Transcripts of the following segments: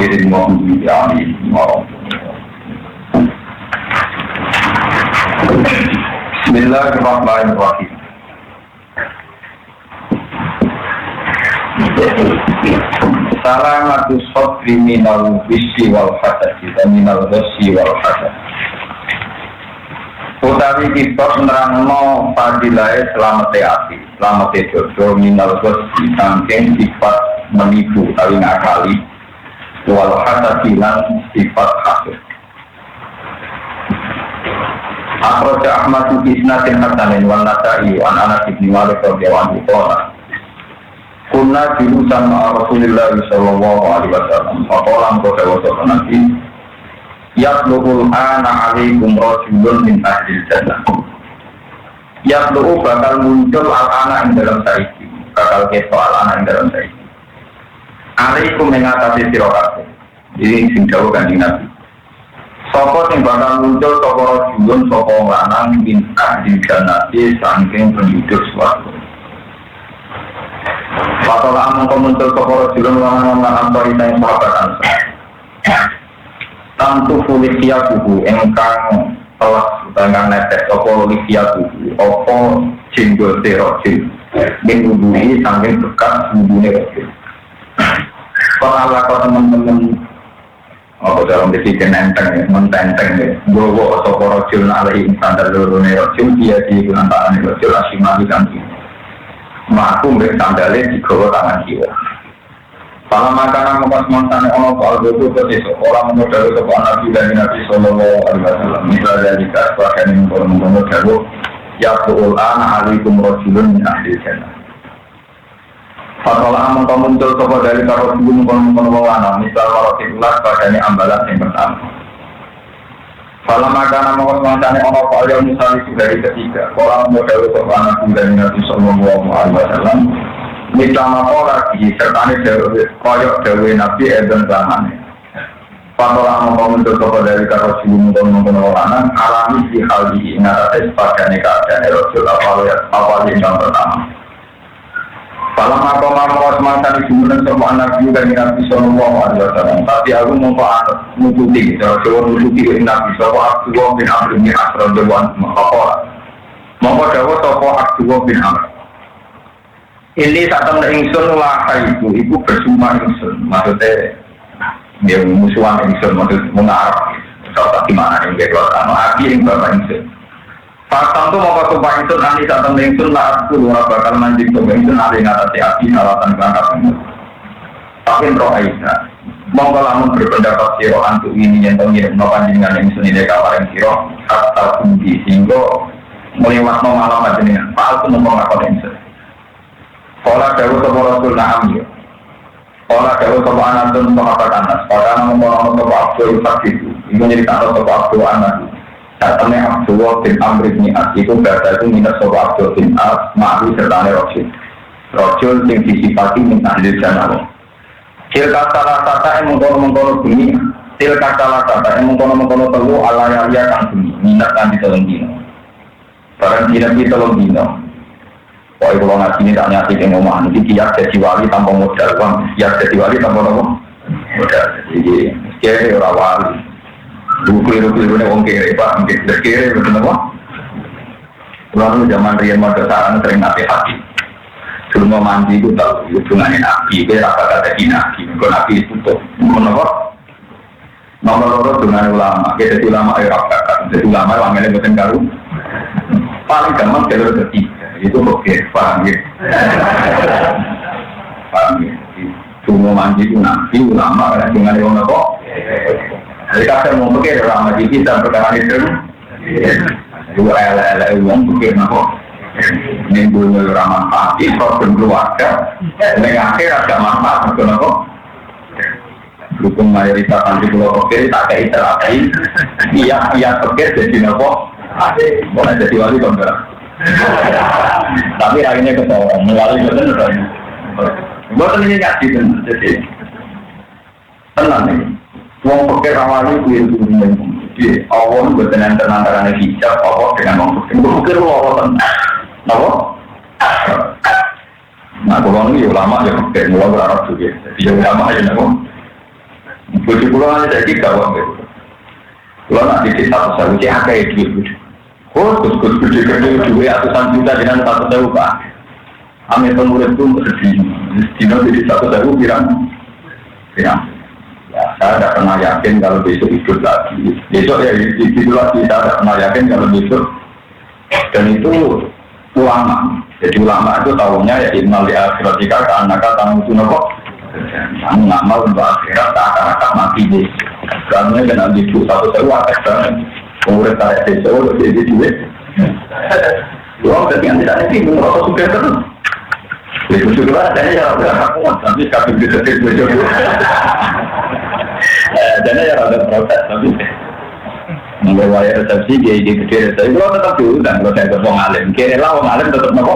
khairin maghdubi alaihim Bismillahirrahmanirrahim. Salamatus sadri minal wissi wal hasadi dan minal ghassi wal hasad. Utawi kita nerangno fadilahe slamete ati, slamete dosa minal ghassi saking sifat menipu utawi ngakali wal hasadi lan sifat hasad. Akhraja Ahmad bin Isnad Hasanin wa Nasa'i wa Anas bin Malik radhiyallahu anhu. Kunna jurusan Rasulullah sallallahu alaihi wasallam. Faqalam qad wasata nabi. Yatlu'ul ana 'alaikum rajulun min ahli jannah. Yatlu'u bakal muncul al-ana ing dalam saiki. Bakal keto al-ana ing dalam saiki. Alaikum mengatasi sira kabeh. Ini sing dawuh Kanjeng Nabi. Sapa sing bakal muncul sapa rajulun sapa lanang min ahli jannah saking penduduk swarga. Patola amung komentar sokoro julun wangan-wangan antori dan sahabat ansar Tantu fulikia buku engkang telah tengah netek Opo likia buku Opo jinggol terojil Min hubungi sambil bekas hubungi rojil Pengalah kau teman-teman Opo dalam disikin enteng ya mententeng ya Gowo sokoro julun alaihi insandar lorone rojil Dia diikunan tangan rojil asimali kanti Maku mbek sandale digawa tangan kiwa. Pala makanan memas montane ono soal dodo ketis orang modal ke Nabi dan Nabi sallallahu alaihi wasallam. Misalnya jika sebagian mengkono dawu ya qul ana alaikum rajulun min ahli jannah. Fatala amang muncul sapa dari karo mengkono wana misal maratilah padane ambalan yang pertama. Fala makanan mengontane ono soal yang misalnya dari ketiga orang modal ke Nabi dan Nabi sallallahu alaihi wasallam. Mitama lagi sertane koyok dawe Nabi eden zamane. Patola muncul sapa dari karo mengkono wana alami di hal di ngarate padane keadaan Rasul awal yang pertama. Kalau makom mantan dibunuh sama Nabi dan Nabi sallallahu alaihi wasallam. Tapi aku mau mengikuti, kalau mengikuti Nabi sallallahu bin Amr bin As radhiyallahu anhu. Mau dawa sapa Abdullah bin Amr. Ini saat temen ingsun lahai ibu bersuma ingsun. Maksudnya dia musuhan ingsun maksud mengarap. Soal gimana yang dia keluarkan. Abi yang bapak ingsun. Pasang tu mau kesumpah itu nanti saat temen itu lah aku luar bakal manjik kesumpah itu nanti ngatasi api alatan berangkat itu. Tapi roh Aisyah mau kalau berpendapat siro antuk ini yang tenggir menopang dengan yang seni dekawar yang siro kata kunci sehingga melewat malam aja dengan Pak aku ngomong apa yang seni. Kalau jauh sama Rasul Naam ya. Kalau jauh sama Anatun sahabat Anas. Pada ngomong sama Abdul Fakir itu menceritakan sama Abdul Anas. Datangnya Abdullah bin Amr bin As itu berada itu minta sopa Abdullah bin As ma'ru sertane Rojul yang disipati min ahli jannah. Tilka salah sata yang mengkono-mengkono bumi. Tilka salah sata yang mengkono-mengkono telu ala yang kan bumi. Minat kan di tolong dino. Barang tidak di tolong dino. Pokoknya kalau ngaji ini tak nyati yang ngomong. Jadi kiat jadi wali tanpa modal. Kiat jadi wali tanpa modal. Jadi kiat orang wali. Keliru-kelirunya orang kere, Pak. Mungkin kere, betul apa? Lalu zaman Rian Mada Sarang sering nasihat. Sebelum mau mandi itu tahu hubungannya Nabi. Dia rasa kata Nabi. Kalau Nabi itu tuh, kenapa? Nomor dengan ulama. Kita jadi ulama rakyat. Jadi ulama yang betul karu. Paling gampang jalur ketiga. Itu oke, paham ya? Paham ya? Sebelum mandi itu Nabi, ulama dengan ulama kok. Jadi kalau mau pikir orang mati kita perkara itu, juga ala uang pikir nak ini boleh orang manfaat, problem keluarga, dengan akhir agak manfaat, betul nak? Dukung mayoritas anti pulau pikir tak kayak terapi, iya pikir jadi nak? Boleh jadi wali kontra. Tapi akhirnya ketemu melalui betul kan? Betul ini ngaji jadi tenang ni. Wong pikir awalnya kuil kuning, jadi awal bertenan antara hijab, awal dengan wong pikir awal tenang, apa? Nah, kalau ni ulama je pikir, mulai berarap juga, jadi ulama je nak. Bojo kula aja iki gak wong. Kula nak di satu sawu sih akeh iki. Gus gede duwe atusan juta dengan 100.000 Pak. Ame pengurus itu dino di 100.000 pirang. Ya, saya tidak pernah yakin kalau besok hidup lagi. Besok ya itu lagi, saya tidak pernah yakin kalau besok. Dan itu ulama. Jadi ulama itu tahunya ya innal li akhiratika ka annaka tamutu napa. Kamu nggak mau untuk akhirat tak akan mati deh. Karena dengan itu 100.000 akeh umur saya besok jadi duit. Uang dengan tidak ini merasa suka terus. Itu juga ada ya berapa kuat tapi kabin bisa besok. Jadi ya ada proses tapi membawa resepsi dia gede. Tapi kalau tetap diundang kalau saya ketemu alim, kira lah orang alim tetap nopo.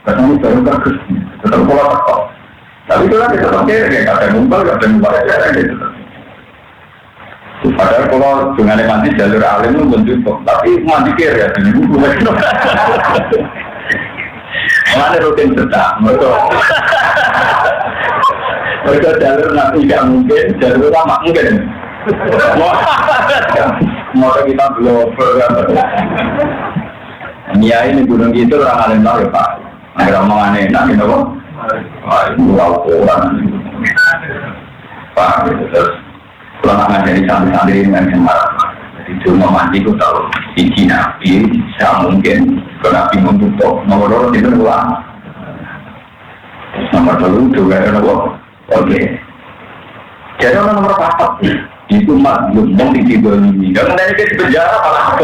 Karena itu baru bagus, tetap pola tekok. Tapi itu lah kita tetap kira kayak ada ngumpul aja gitu. Padahal kalau dengan mandi jalur alim itu bentuk, tapi mandi kira ya ini bukan. Mana rutin sedang, betul. Mereka jalur nanti tidak mungkin, jalur lama mungkin. Mau kita belum Nia ini gunung itu orang alim tahu ya Pak. Ada omongan enak gitu kok. Wah itu orang Pak terus pelanangan dari santri-santri dengan semarang. Jadi cuma mandi itu tahu isi nabi, saya mungkin ke nabi menutup nomor 2 itu ulang. Nomor 2 juga ada oke. Jadi nomor 4 itu maklum yang ditidolimi. Kalau nanti ke penjara malah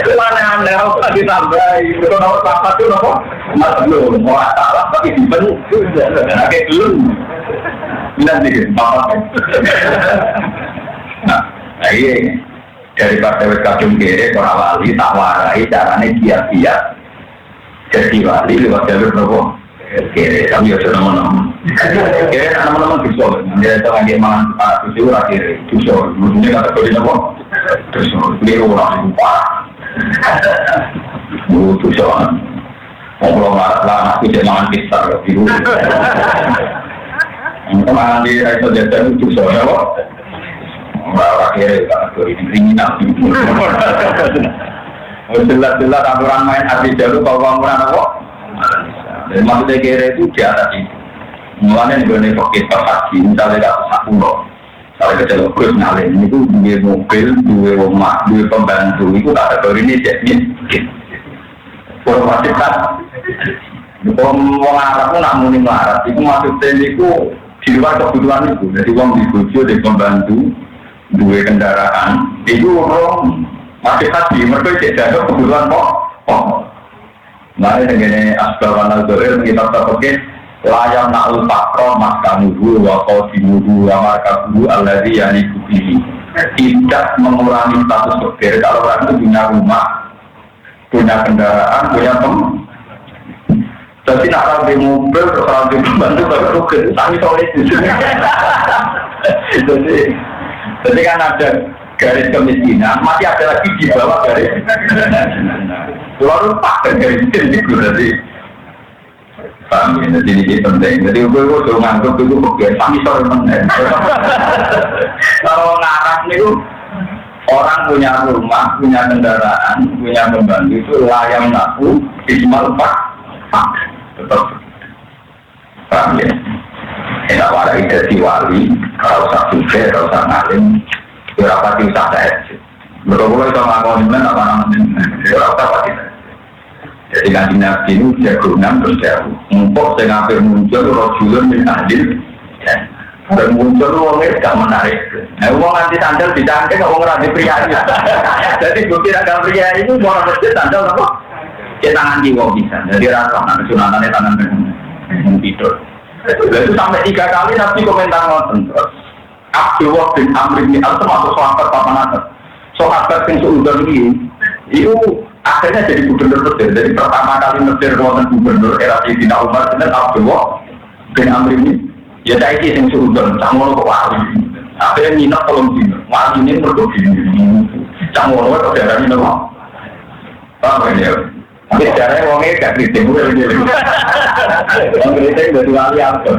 aneh-aneh apa ditambahi. Kalau nomor 4 itu apa? Maklum mau salah tapi dibentuk. Kayak belum. Nanti bapak. Nah ini daripada kadung kere orang wali tak warai caranya giat-giat jadi wali lewat jalur nopo kere kami harus nama-nama kere nama-nama dusol dia itu lagi mangan para dusol akhir dusol maksudnya kategori nopo dusol dia orang lupa dusol ngobrol marah aku jangan mangan pisar biru mangan di rasa jajan dusol nopo orang kere kategori kriminal. Jelas-jelas aturan main arti jalur kalau orang apa? Dan maksudnya kere itu di atas itu. Mulanya nih pakai haji, misalnya tak 10. Kalau kecil terus nyalin itu dua mobil, dua rumah, dua pembantu itu kategori ini jadi formasi kan. Kalau orang Arab pun nak muni melarat, itu maksudnya itu di luar kebutuhan itu. Jadi uang dibujuk di pembantu. Dua kendaraan itu orang masih haji mereka tidak ada kebutuhan pokok. Nah ini asbab al-zohir kita pakai layam na'ul pakro maskanuhu wa qadimuhu wa markabuhu alladhi yanikubihi. Tidak mengurangi status fakir kalau orang itu punya rumah, punya kendaraan, punya jadi nak ramai mobil, ramai pembantu baru rukun, kami solid jadi kan ada garis kemiskinan, masih ada lagi di bawah garis. Lalu pak garis itu berarti, paham ya? Jadi ini penting. Jadi gue suruh nganggep itu bagian kami sore penting. Kalau ngarang itu orang punya rumah, punya kendaraan, punya pembantu itu layang naku, ismal pak, tetap paham ya? Enak warai jadi wali, kalau usah suka, kalau usah ngalim, berapa diusah saya. Betul-betul itu ngakoni men apa namanya, berapa pasti. Jadi kan Nabi ini jagungan terus jauh. Empok saya ngapir muncul, rojulun min adil. Dan muncul uangnya gak menarik. Nah uang nanti sandal dicangkeng, uang randi pria. Jadi bukti agak pria itu mau masjid sandal apa? Ke tangan jiwa bisa. Jadi rasa nanti sunatannya tangan tidur. Itu sampai 3 kali Nabi komentar ngoten terus. Abdullah bin Amr bin Al termasuk sahabat papan atas. Sahabat yang seudon ini, itu akhirnya jadi gubernur Mesir. Jadi pertama kali Mesir wonten gubernur era Sayyidina Umar dan Abdullah bin Amr ini. Ya saya ini yang seudon, canggung ke wali. Akhirnya minat tolong dino, wali ini berdua dino. Canggung ke daerah ini loh. Paham ya? Tapi sejarahnya wongnya gak kritik. Yang kritik dari wali apa?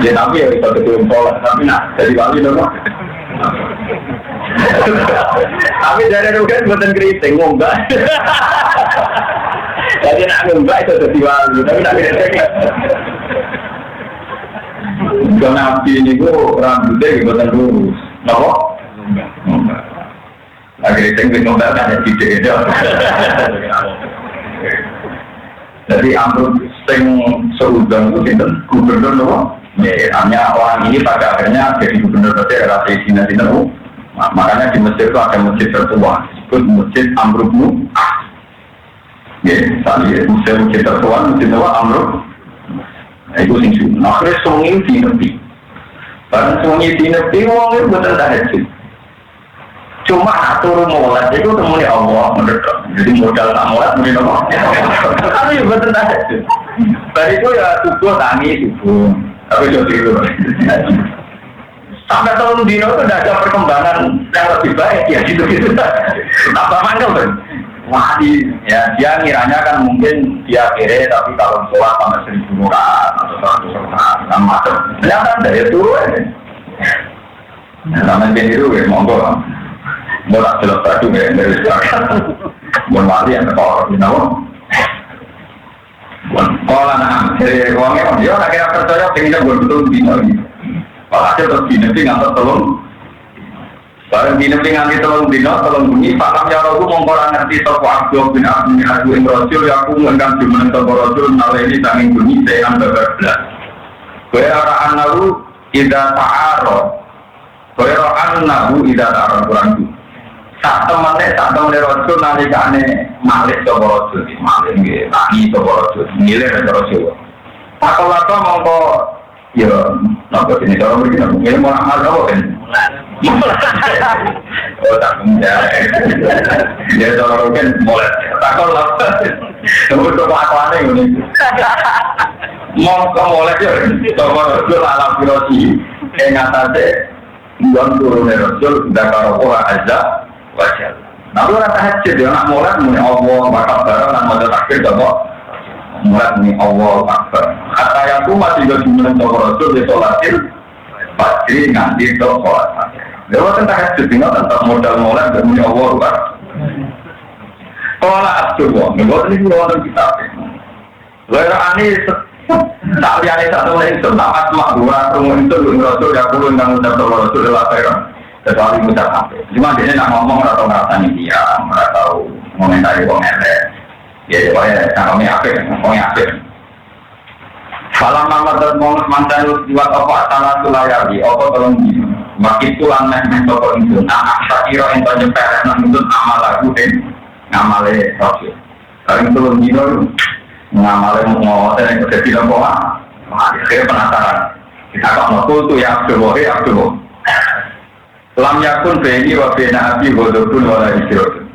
Ya tapi ya bisa ketemu sholat. Tapi nak dari wali dong. Tapi dari rugen buatan kritik ngombak. Jadi nak ngombak itu jadi wali. Tapi nak kritik. Kalau nabi ini kok rambutnya buatan lurus. Kenapa? Ngombak. Akhirnya saya ingin membahas ada ide itu. Jadi Amrul sing seudang itu sinten gubernur loh. Ya, hanya orang ini pada akhirnya jadi gubernur daerah Palestina sinten. Makanya di Mesir itu ada masjid tertua, disebut Masjid Amr bin As. Ya, tadi masjid tertua, masjid tertua Amr. Itu sing sunnah. Akhirnya sungai di nepi. Barang sungai di nepi, orang itu betul tahajud. Cuma atur mulat itu temunya Allah menurut. Jadi modal tak mulat mungkin Allah. Tapi betul tak. Dari itu ya subuh tangis subuh. Tapi jadi itu. Sampai tahun dino itu tidak ada perkembangan yang lebih baik ya gitu. Tambah mangkel kan. Wah ya dia ngiranya kan mungkin dia kere tapi kalau sholat sampai 1000 rakaat atau 100 rakaat kan macam. Ternyata dari itu. Sama dia itu ya monggo. Mulai jelas tadi dari sekarang, mulai yang terkawal di nawar. Kalau anak dari uangnya, dia nak kira percaya pengennya betul di nawar. Kalau ada terus di nanti ngantar tolong, barang di nanti ngantar tolong bunyi. Pakam ya aku mengkorang ngerti toko aku bin aku Imrosul, ya aku menggam jumlah toko Rasul. Nalai ini tanging bunyi saya ambil berbelas. Kaya orang nahu tidak taarot, kaya orang nahu tidak taarot kurang tu. Tak temannya Rasul nalikane malik coba Rasul, malik nggih, tangi coba Rasul, ngiler coba Rasul. Tak kalau mongko ya, napa ini cara begini, ini mau amal apa kan? Oh tak punya, dia cara kan mulai. Tak kalau sebut coba aku aneh ini. Mongko mulai ya, coba Rasul alam filosofi, ingatase bukan turun Rasul, dah kalau orang azab. Wajar. Nah, lu rasa hajat dia nak mulai muni Allah Akbar, nak modal takbir coba mulai muni Allah Akbar. Kata yang tu masih ada jumlah Rasul di sholatil pasti nganti ke sholat. Dia waktu hajat tinggal tentang modal mulai dan muni Allah Akbar. Sholat Abdullah, buat ini orang kita. Lalu ani tak lihat satu lain tu tak asma dua rumah itu Rasul yang puluh yang ucap Rasul lewat akhirat. Kecuali ucap apa? Cuma dia nak ngomong atau ngerasani dia, atau komentari komentar. Ya, pokoknya kami apik, ngomongnya apik. Kalau mama termohon mantan lu buat apa tanah sulayari, apa tolong dia. Makin tulang nih toko itu. Nah, sakiro ento jemperet nanggut amal lagu ngamale Rasul. Kalau tolong dia ngamale mau yang udah tidak bawa. Saya penasaran. Kita kok mau tuh ya Abdul. Lam yakun beni wa bena abi hodokun wala isirotun.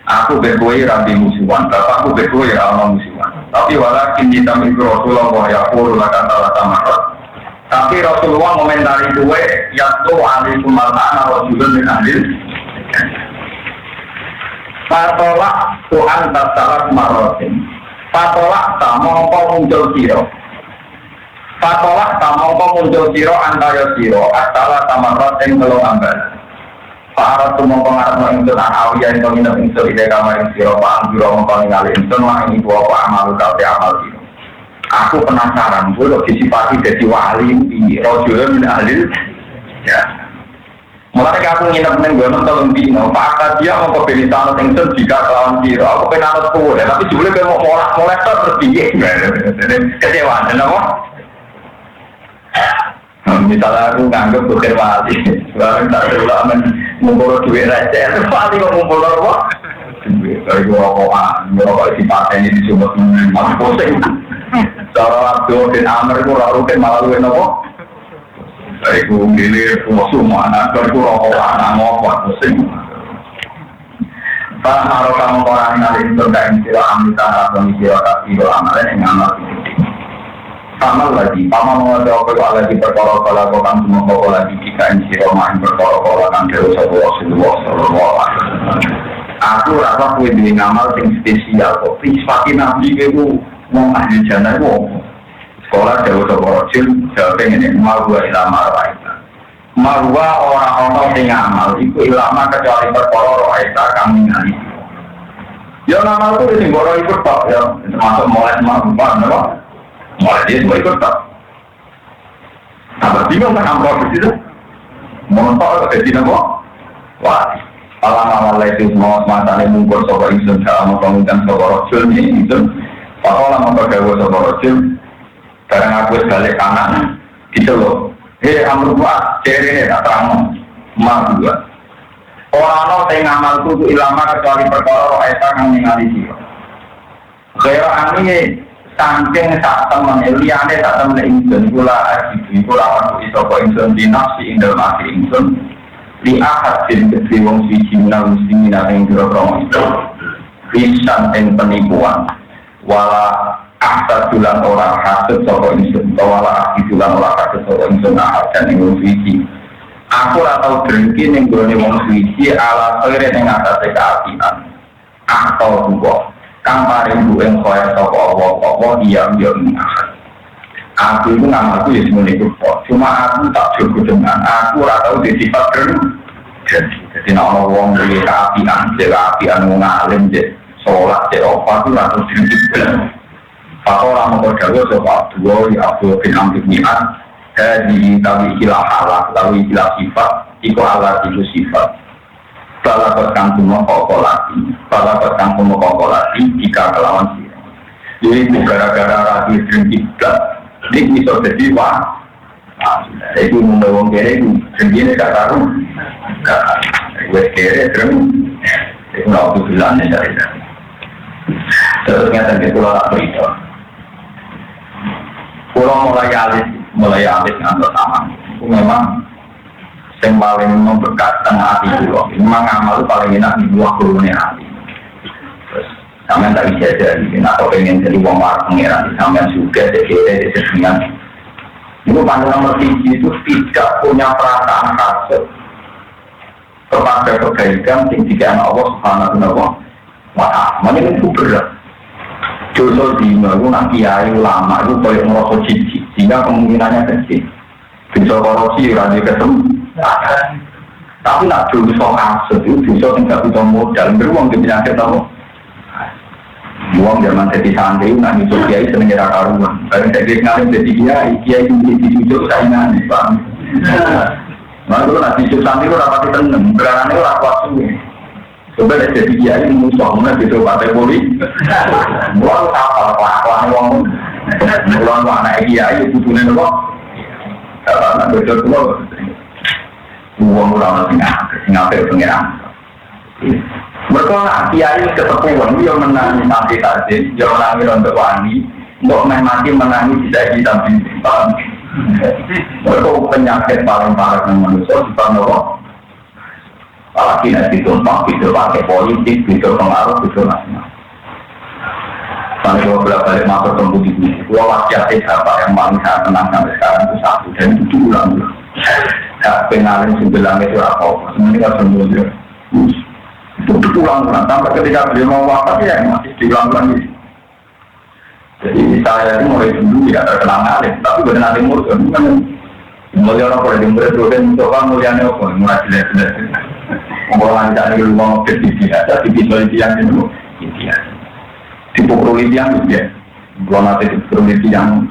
Aku berkuai rabi musuhan, bapakku berkuai rama musuhan. Tapi walakin hitam itu Rasulullah ya puluh kata marot. Tapi Rasulullah komentari kue yaitu alaikum al-ta'ana Rasulullah min ahlil. Fatolak Tuhan tersalat marotin. Fatolak tak mongko muncul siro. Fatolak tak mongko muncul siro antara siro. Asalah tamarot yang belum ambil. Para tu mongko ngarep muncul awiyah yang menginap muncul ide kamar siro. Pak Anjuro mongko ningali muncul lah ini buah apa amal kau amal siro. Aku penasaran, gue disipati jadi wali di Rasulullah min ahlil. Ya. Mulai aku nginep neng gue nonton dino, pakar dia mau ke Benitano Tengsen jika kelawan siro. Aku penanut kuat, tapi sebelum dia mau mulai terus tinggi. Kecewa, kenapa? Misalnya aku nganggep bukan wali, barang tak terlalu ngumpul duit receh, wali kok ngumpul apa? Dari gua rokokan, ngerokok isi paten ini cuma masih pusing. Cara Abdul bin Amr itu lalu malah lu apa? Dari gua gilir, gua semua anak, dari gua rokokan, ngokok pusing. Para harus kamu orang yang terkait istilah amita atau istilah kafir amalan yang amal itu. Sama lagi, pama mengatakan kalau lagi perkara-kara kan semua kalau lagi jika insiro main perkara-kara kan terus Rasulullah sallallahu alaihi wasallam. Aku rasa kue di ngamal yang spesial kok. Sifati nabi itu mau ahli jannah itu sekolah jauh sekorocil jauh pengen marwa ilama raita. Marwa orang-orang yang ngamal itu ilama kecuali perkara raita kami ngali. Ya ngamal itu di singgoro ikut tak ya termasuk mulai marwa, nama mulai dia semua ikut tak. Apa bingung kan amrok itu? Montok ke sini kok? Wah. Alam itu semua matanya mungkur sopa insun dalam pengundang sopa rojul ini insun pakola mempergawa sopa rojul barang aku sebalik kanan gitu loh amru buat ceri ini tak terang emak juga orang-orang yang ngamal itu ilama kecuali perkara roh esa yang ningali siwa kaya ini saking saat teman liane saat teman insun kula ajibu kula waktu sopa insun dinafsi indal mati insun di akad din kedhi wong siji menawi muslimina ing grogro itu pisan ing penipuan wala akad dulan ora kasut saka insun wala akad dulan ora kasut saka insun akad ing wong siji aku ora tau drengki ning gone wong siji ala kere ning atase kaapian atau buka kang paring bueng kaya saka apa iya yo akad aku itu namaku ya semuanya kok cuma aku tak cukup dengan aku ratau di sifat jadi nak orang dari keapian mengalim je sholat je apa itu ratau sedikit atau orang berdawa sebab dua di Abdul bin Amr bin Ni'ad dari tawi ikilah halak tawi ikilah sifat ikut alat itu sifat balapet kangkum mengkokolati jika kelawan sirah jadi itu gara-gara rati sedikit ini bisa jadi wah itu membawa kere itu sendiri gak tahu gue kere terus itu gak butuh bilangnya dari itu terus nyata di pulau tak berita pulau mulai alis ngantor taman itu memang yang paling membekas tengah hati pulau memang amal itu paling enak di buah kurunnya hati terus sampai tak bisa jadi atau pengen jadi uang warga pengeran sampai juga jadi sesuatu itu panjang nomor 3 itu tidak punya perasaan kasut kepada kebaikan yang dikatakan Allah Subhanahu wa ta'ala itu berat dosa dima itu nak kiai ulama itu boleh merasa jijik sehingga kemungkinannya kecil dosa korupsi rada ketemu tapi nak dosa kasut itu dosa yang tidak butuh modal beruang di penyakit tahu uang zaman jadi santri, nak nyusul kiai seneng kira karuan. Barang saya ngalim jadi kiai itu dicucuk saingan, paham? Nah itu nak nyusul santri itu rapati tenang, berangannya itu rapat suwe. Sebenarnya jadi kiai musuh, mana gitu partai politik. Uang kapal kelakuan uang, uang anak kiai itu butuhnya apa? Kalau anak betul tuh, uang orang Singapura pengiran. Mereka kiai ketepuan, dia menangis sampai tadi, dia menangis untuk wani, untuk mati menangis tidak kita bimbang. Mereka penyakit paling parah yang manusia kita nolok. Apalagi nanti tumpang video pakai politik, video pengaruh, video nasional. Sampai beberapa balik masuk ke budi ini, dua wasiat siapa yang paling saya tenang sampai sekarang itu satu dan itu diulang-ulang. Pengaruh sebelah itu apa? Sebenarnya semua dia. Itu diulang-ulang sampai ketika beliau mau wafat ya masih diulang-ulang ini. Jadi saya itu mulai dulu ya terkenal alim, tapi benar timur kan mulia orang pada timur itu kan coba mulianya apa mulai jelas-jelas. Orang cari rumah di dia, tapi bisa yang itu dia. Dipukul yang dia, belum nanti dipukul yang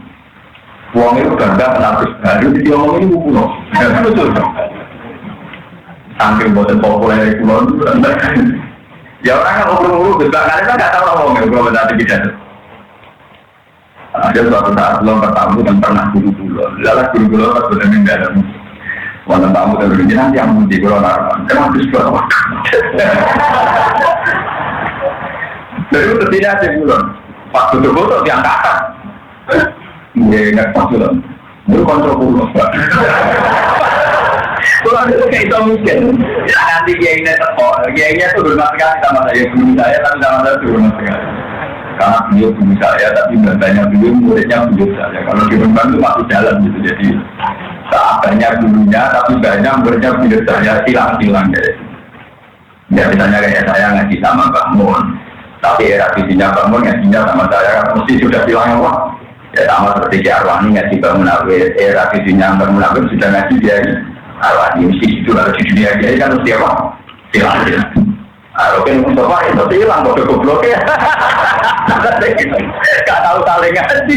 uang itu ganda penapis baru dia ngomong ini buku loh, betul. Saking bosan populer itu loh. Ya orang kan ngomong-ngomong belakang kan nggak tahu ngomongnya kalau nanti bisa. Ada suatu saat belum bertamu dan pernah guru-guru, lalu guru-guru pas sudah mendalam. Wanita tamu dan berjanji nanti yang mesti kalau narapan, kenapa justru? Dari itu tidak ada bulan. Pas betul-betul diangkatan. Nggak konsul. Itu kontrol pulau. Kalau itu kayak itu mungkin. Nanti kiainya terpol. Kiainya itu berhormat sekali sama saya. Guru saya tapi sama saya berhormat sekali. Karena beliau guru saya tapi banyak beliau muridnya beliau saya. Kalau di rumah itu masih jalan gitu. Jadi tak banyak gurunya tapi banyak muridnya beliau saya silang-silang. Ya misalnya kayak saya ngaji sama Mbak Mun, tapi era visinya Mbak Mun ngajinya sama saya mesti sudah bilang apa? Ya sama seperti Ki Arwani ngaji Mbak Munawir, era visinya Mbak Munawir sudah ngaji dia Arwani, mesti itu harus di dunia dia kan mesti apa? Bilang dia. Oke, Mustafa itu hilang kode goblok ya. Gak tahu saling ngaji.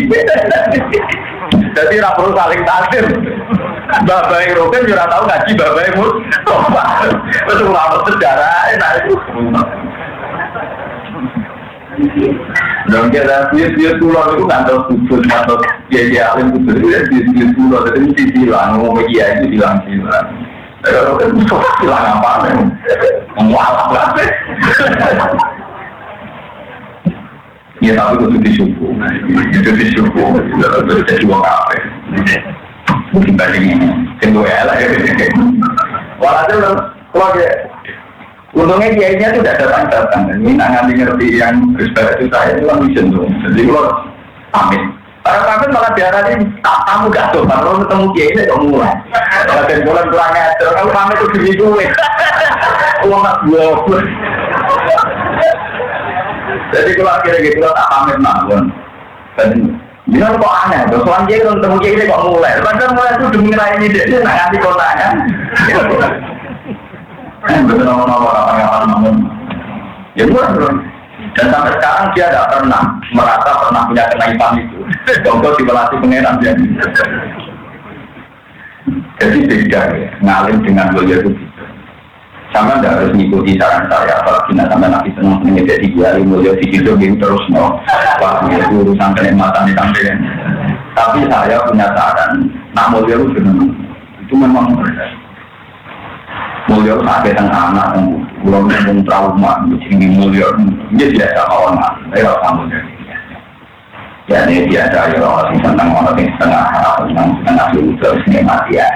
Jadi tidak perlu saling takdir. Babai Roken juga tahu ngaji Babai Mustafa. Betul lama sejarah enak itu. Dan kita biar pulau itu nggak tahu khusus atau dia alim khusus dia pulau itu mesti bilang mau media itu bilang. Kalau kan Mustafa bilang apa nih? Mualaf lah. Ya tapi itu disyukur, itu disyukur, itu jadi uang apa? Dibanding ini, kedua lah ya. Walhasil kalau dia, untungnya kiainya itu tidak datang. Ini nanti ngerti yang bersebut itu saya itu kan wisendung. Jadi kalau pamit, para pamit malah diarani tamu gak tuh. Kalau ketemu kiainya kamu mulai. Kalau dari bulan kurang ajar, kalau pamit itu diri gue. Uang tak gue. Jadi kalau akhirnya gitu tak pamit mawon. Dan dia kok aneh, soalnya dia kalau ketemu kiai kok mulai. Padahal mulai itu demi ini dia nak ngasih kotanya. Betul nama orang namun ya bukan. Dan sampai sekarang dia tidak pernah merasa pernah punya kenaikan itu. Contoh dipelatih pengeran dia. Jadi beda ya, ngalim dengan beliau itu. Sama tidak harus mengikuti saran saya, apalagi sampai nanti senang menjadi dia mulia di hidup ini terus no, waktu itu urusan kenikmatan di samping. Tapi saya punya saran, nak mulia itu memang benar. Mulia sakit yang anak, belum memang trauma, jadi mulia dia tidak sama orang, saya sama mulia. Jadi biasa ya orang tentang orang yang setengah dulu terus nikmati ya.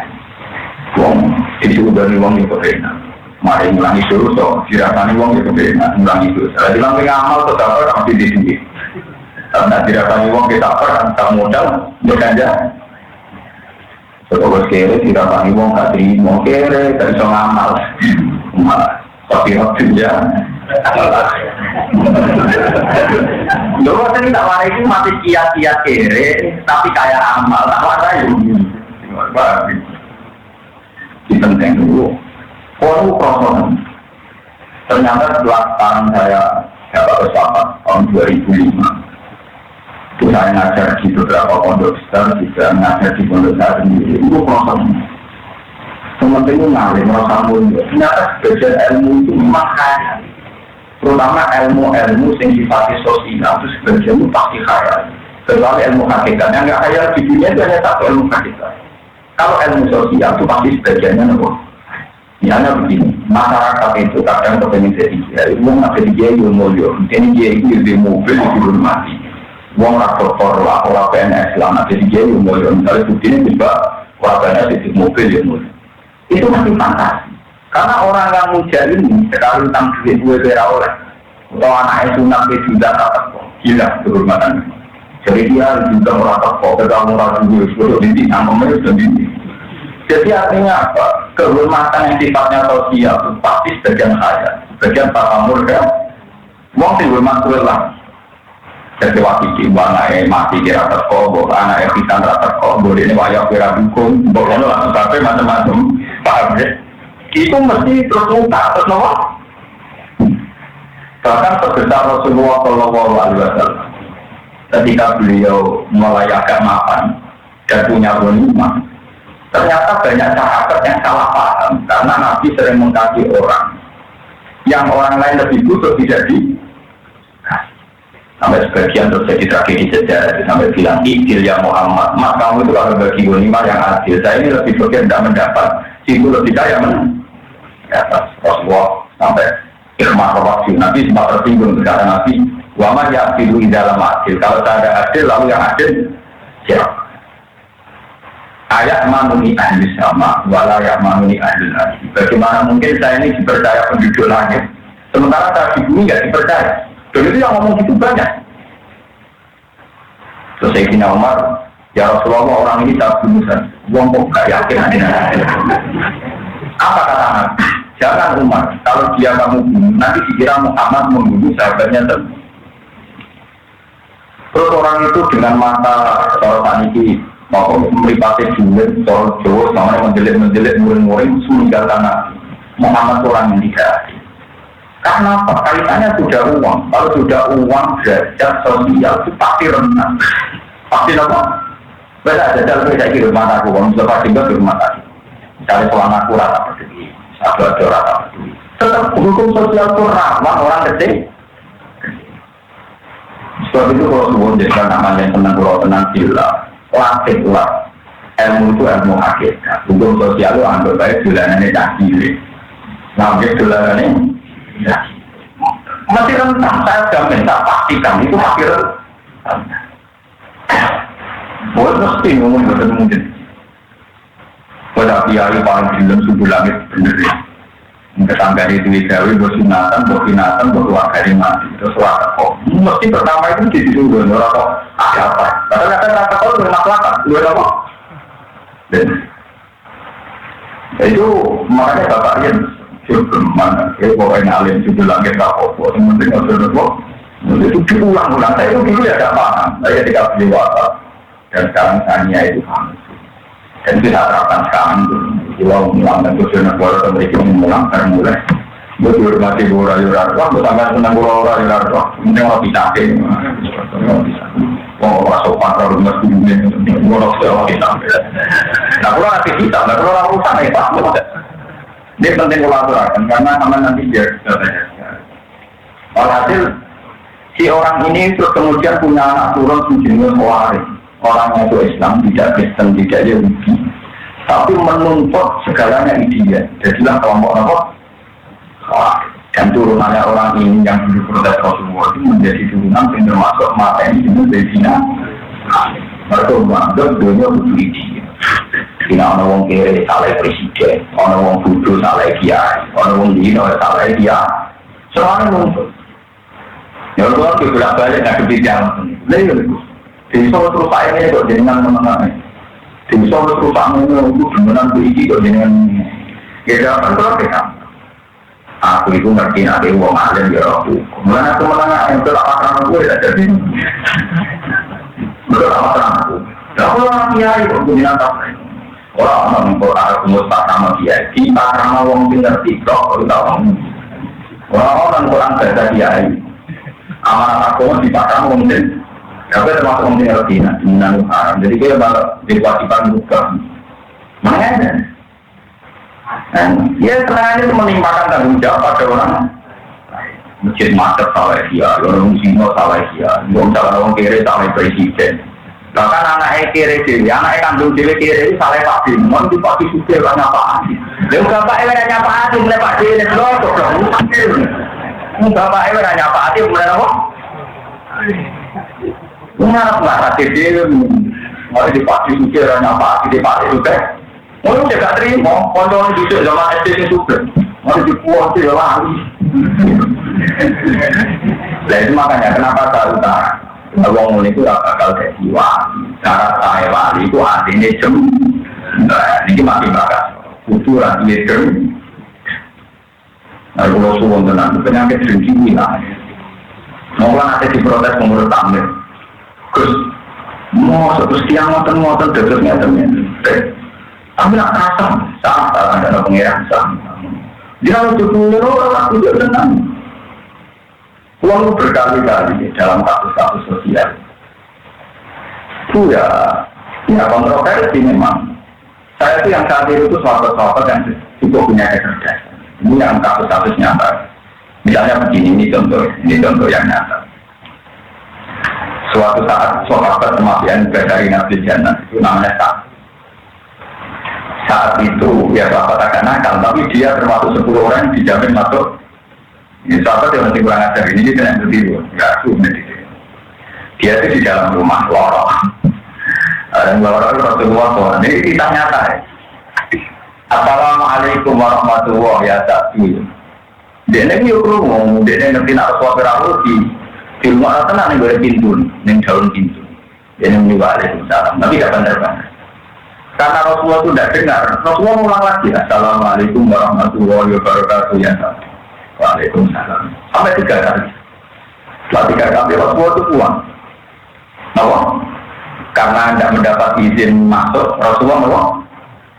Wong itu dari wong itu benar. Mari ngulangi dulu so, dirasani wong itu benar, ngulangi dulu. Kalau bilang punya amal tetap orang di sini. Karena dirasani wong kita tak modal, berganja. Setelah kere dirasani wong tak terima kere, tak bisa ngamal. Tapi waktu dia, dulu saya tak warai itu masih kiat-kiat kere, tapi kayak amal, tak warai. Penting dulu. Kalau proses ternyata setelah tahun saya dapat pesawat tahun 2005 itu saya ngajar di beberapa pondok besar juga ngajar di pondok saya sendiri itu proses sementara itu ngalir merasa mulia ternyata sebagian ilmu itu memang kaya terutama ilmu-ilmu yang sifatnya sosial itu sebagian itu pasti kaya kecuali ilmu hakikat yang nggak kaya di dunia itu hanya satu ilmu hakikat kalau ilmu sosial itu pasti sebagiannya nopo. Misalnya begini, masyarakat itu kadang kepengen jadi kiai, uang nak jadi kiai mulia, ini kiai itu di mobil di rumah mati, uang rakor orang PNS lah nak jadi kiai mulia, misalnya begini juga orang PNS di mobil di mulia, itu masih fantasi, karena orang yang muda ini sekali tentang duit gue kira oleh, atau anaknya sunat dia sudah tak gila kehormatan, jadi dia juga orang tekok, ketemu orang gue sudah di nama mereka sudah di. Jadi artinya apa? Kehormatan yang sifatnya sosial itu pasti sebagian saya, sebagian para muda, wong dihormat lah. Jadi waktu di mana mati kira terkobol, anak kita terkobol ini wayak kira hukum, boleh lah sampai macam-macam, paham ya? Itu mesti terus muka, terus nomor. Bahkan sebesar Rasulullah Shallallahu Alaihi Wasallam, ketika beliau melayakkan makan dan punya ghanimah. Ternyata banyak sahabat yang salah paham karena Nabi sering mengkaji orang yang orang lain lebih butuh tidak di sampai sebagian terjadi tragedi sejarah sampai bilang ikil ya Muhammad mas kamu itu kalau bagi ghanimah yang adil saya ini lebih bagian tidak mendapat itu lebih kaya mendapat Rasulullah sampai ikhmah waktu Nabi sempat tersinggung karena Nabi wama ya adil di dalam adil kalau tak ada adil lalu yang adil siapa ayat manuni ahli sama, walayat manuni ahli lagi. Bagaimana mungkin saya ini dipercaya penduduk langit, sementara saya di bumi nggak dipercaya. Dan itu yang ngomong itu banyak. Terus Sayyidina Umar, ya Rasulullah orang ini tak bunuh, uang kok gak yakin ada. Apa kata Nabi? Jangan Umar, kalau dia kamu bunuh, nanti dikira Muhammad membunuh sahabatnya sendiri. Terus orang itu dengan mata sorotan ini mau meripati duit, sorot Jawa, sama menjelit muring-muring, meninggalkan Nabi. Muhammad orang yang tidak adil. Karena apa? Kaitannya sudah uang. Kalau sudah uang, derajat sosial itu pasti rendah. Pasti apa? Beda jajal saya kira rumah aku, kalau misalnya tinggal di rumah tadi. Cari soal aku rata peduli, satu ada rata peduli. Tetap hukum sosial itu ramah orang kecil. Sebab itu kalau subuh jadikan namanya tenang pulau tenang sila, latihlah ilmu itu ilmu hakikat. Hukum sosial itu anggap baik jualannya cakili, ngambil jualannya masih rentan. Saya jamin, tak pastikan itu masih rentan. Boleh mesti ngomong betul mungkin. Pada kiai paling film subuh langit bener ya. Ketangga itu digawe bersunatan, berkeluarga dari mati. Terus suara kok. Mesti pertama itu disuruh orang kok ada apa? Kata-kata kau bermaklakat, dua apa? Dan itu makanya bapak Ian sudah mana? Pokoknya alim subuh langit tak apa. Sementing ada kok. Itu diulang-ulang. Saya itu dulu ya tidak paham. Saya tidak beli WhatsApp. Dan sekarang saya itu paham. Dan itu saya terapkan sekarang itu. Kalau ulang dan tujuan negara atau mereka mengulang, karena mulai betul masih bola-bola, bersama tentang bola-bola, mungkin orang bisa ke, orang sopan, orang rumah kuning, orang sewa kita. Nah, kalau nanti kita, kalau orang urusan ya tak boleh. Ini penting kolaborasi, karena sama nanti dia sudah. Alhasil si orang ini terus kemudian punya anak turun sejenis orangnya itu Islam, tidak Kristen, tidak Yahudi. Tapi menuntut segalanya ideal. Jadilah kelompok apa? Dan turunannya orang ini yang dulu protes Rasulullah itu menjadi turunan yang termasuk mata ini menjadi zina. Mereka menganggap dunia butuh ideal. Tidak ada orang kiri salah presiden, ada orang bodoh salah kiai, ada orang dino salah dia. Semuanya nuntut. Ya Allah bolak-balik nggak kebijakan. Lalu, jadi soal terus saya ini kok jenengan menengah. Jadi soal terus kamu itu benar berisi kok jenengan. Ya kan kalau kita, aku itu ngerti nanti uang alim ya aku. Kemudian aku menengah yang telah akan aku ya jadi. Betul akan aku. Kalau orang kiai kok jenengan tak. Orang mengkotak mustak nama kiai. Kita nama uang pintar tiktok kalau tahu. Orang kurang baca kiai. Amanat aku dipakai mungkin. Tapi termasuk mungkin rutina, menanggung haram. Jadi dia bakal diwajibkan buka. Makanya, ya sebenarnya itu menimpakan tanggung jawab pada orang. Masjid macet salah dia, orang muslim salah dia, orang kiri salah presiden. Bahkan anak kiri dia, anak kandung kiri salah Pak Dimon, di Pak Dimon lah nyapaan. Lalu bapak ibu nyapaan, mulai Pak Dimon loh, bapak ibu nyapaan, mulai apa? Mengarap nggak dia, mulai dipati suka apa dipati suka, mulai dia tak terima, kalau duduk zaman SD ini suka, mulai dipuas dia lari. Jadi makanya kenapa saya utara, uang itu bakal jadi wali, cara saya wali itu artinya ini masih bakas, kulturan ini Nah kalau suwon tenang, penyakit dengki hilang. Mungkin ada diprotes menurut Tamir. Terus mau terus tiang ngoten dekatnya temen. Tapi nak rasa saat ada pengiran sah. Dia harus dulu orang itu tenang. Uang berkali-kali dalam kasus-kasus sosial. Itu ya kontroversi memang. Saya itu yang saat itu sahabat-sahabat yang cukup punya kecerdasan. Ini yang kasus-kasus nyata. Misalnya begini, ini contoh yang nyata. Suatu saat sahabat kematian dari Nabi Jannah itu namanya saat itu ya sahabat agak nakal, tapi dia termasuk 10 orang yang dijamin masuk. Ini sahabat yang masih kurang ajar ini kena berdiri, nggak sulit. Dia itu di dalam rumah lorong. Dan lorong itu Rasulullah ini kita nyata ya. Assalamualaikum warahmatullahi wabarakatuh. Dia ini yuk ngomong, dia ngerti nak suatu di rumah tenang nih gue pintu, nih daun pintu. Dia yang menyebabkan salam, tapi tidak benar-benar. Karena Rasulullah itu tidak dengar, Rasulullah ngulang lagi. Assalamualaikum warahmatullahi wabarakatuh ya. Waalaikumsalam. Sampai 3 kali. Setelah 3 kali Rasulullah itu pulang. Kenapa? Karena tidak mendapat izin masuk, Rasulullah mau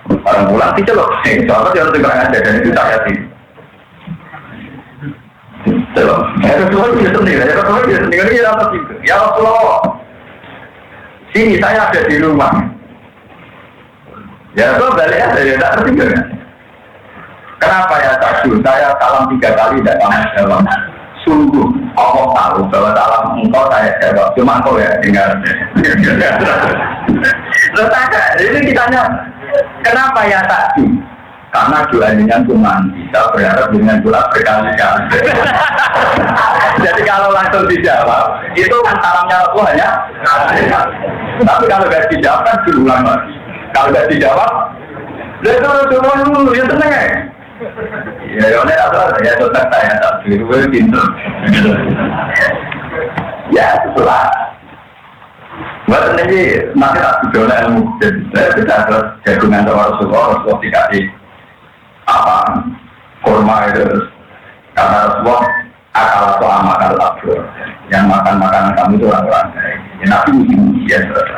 orang pulang dicelok. Soalnya dia harus dengar aja dan itu saya sih. Celok. Rasulullah itu sendiri. Rasulullah itu sendiri dia apa sih? Ya Rasulullah. Sini saya ada di rumah. Ya Rasulullah balik aja dia tak tertinggal. Kenapa ya takjub? Saya salam 3 kali tidak pernah jawab. Sungguh Allah tahu bahwa salam engkau saya jawab. Cuma engkau ya dengar. Terus ada, ini ditanya, kenapa ya takjub? Karena doanya cuma bisa berharap dengan doa berkali-kali. Jadi kalau langsung dijawab, itu kan salamnya Allah hanya. Tapi kalau nggak dijawab kan diulang lagi. Kalau nggak dijawab, itu dulu ya tenang ya. Ya, ya tetap saya tak dulu pintar. Ya, itulah. Buat ini nanti tak sudah ilmu. Saya bisa jagungan sama Rasulullah dikasih apa kurma itu karena Rasulullah akal atau amakal abdur yang makan makanan kamu itu orang-orang baik. Nabi uji ya saudara.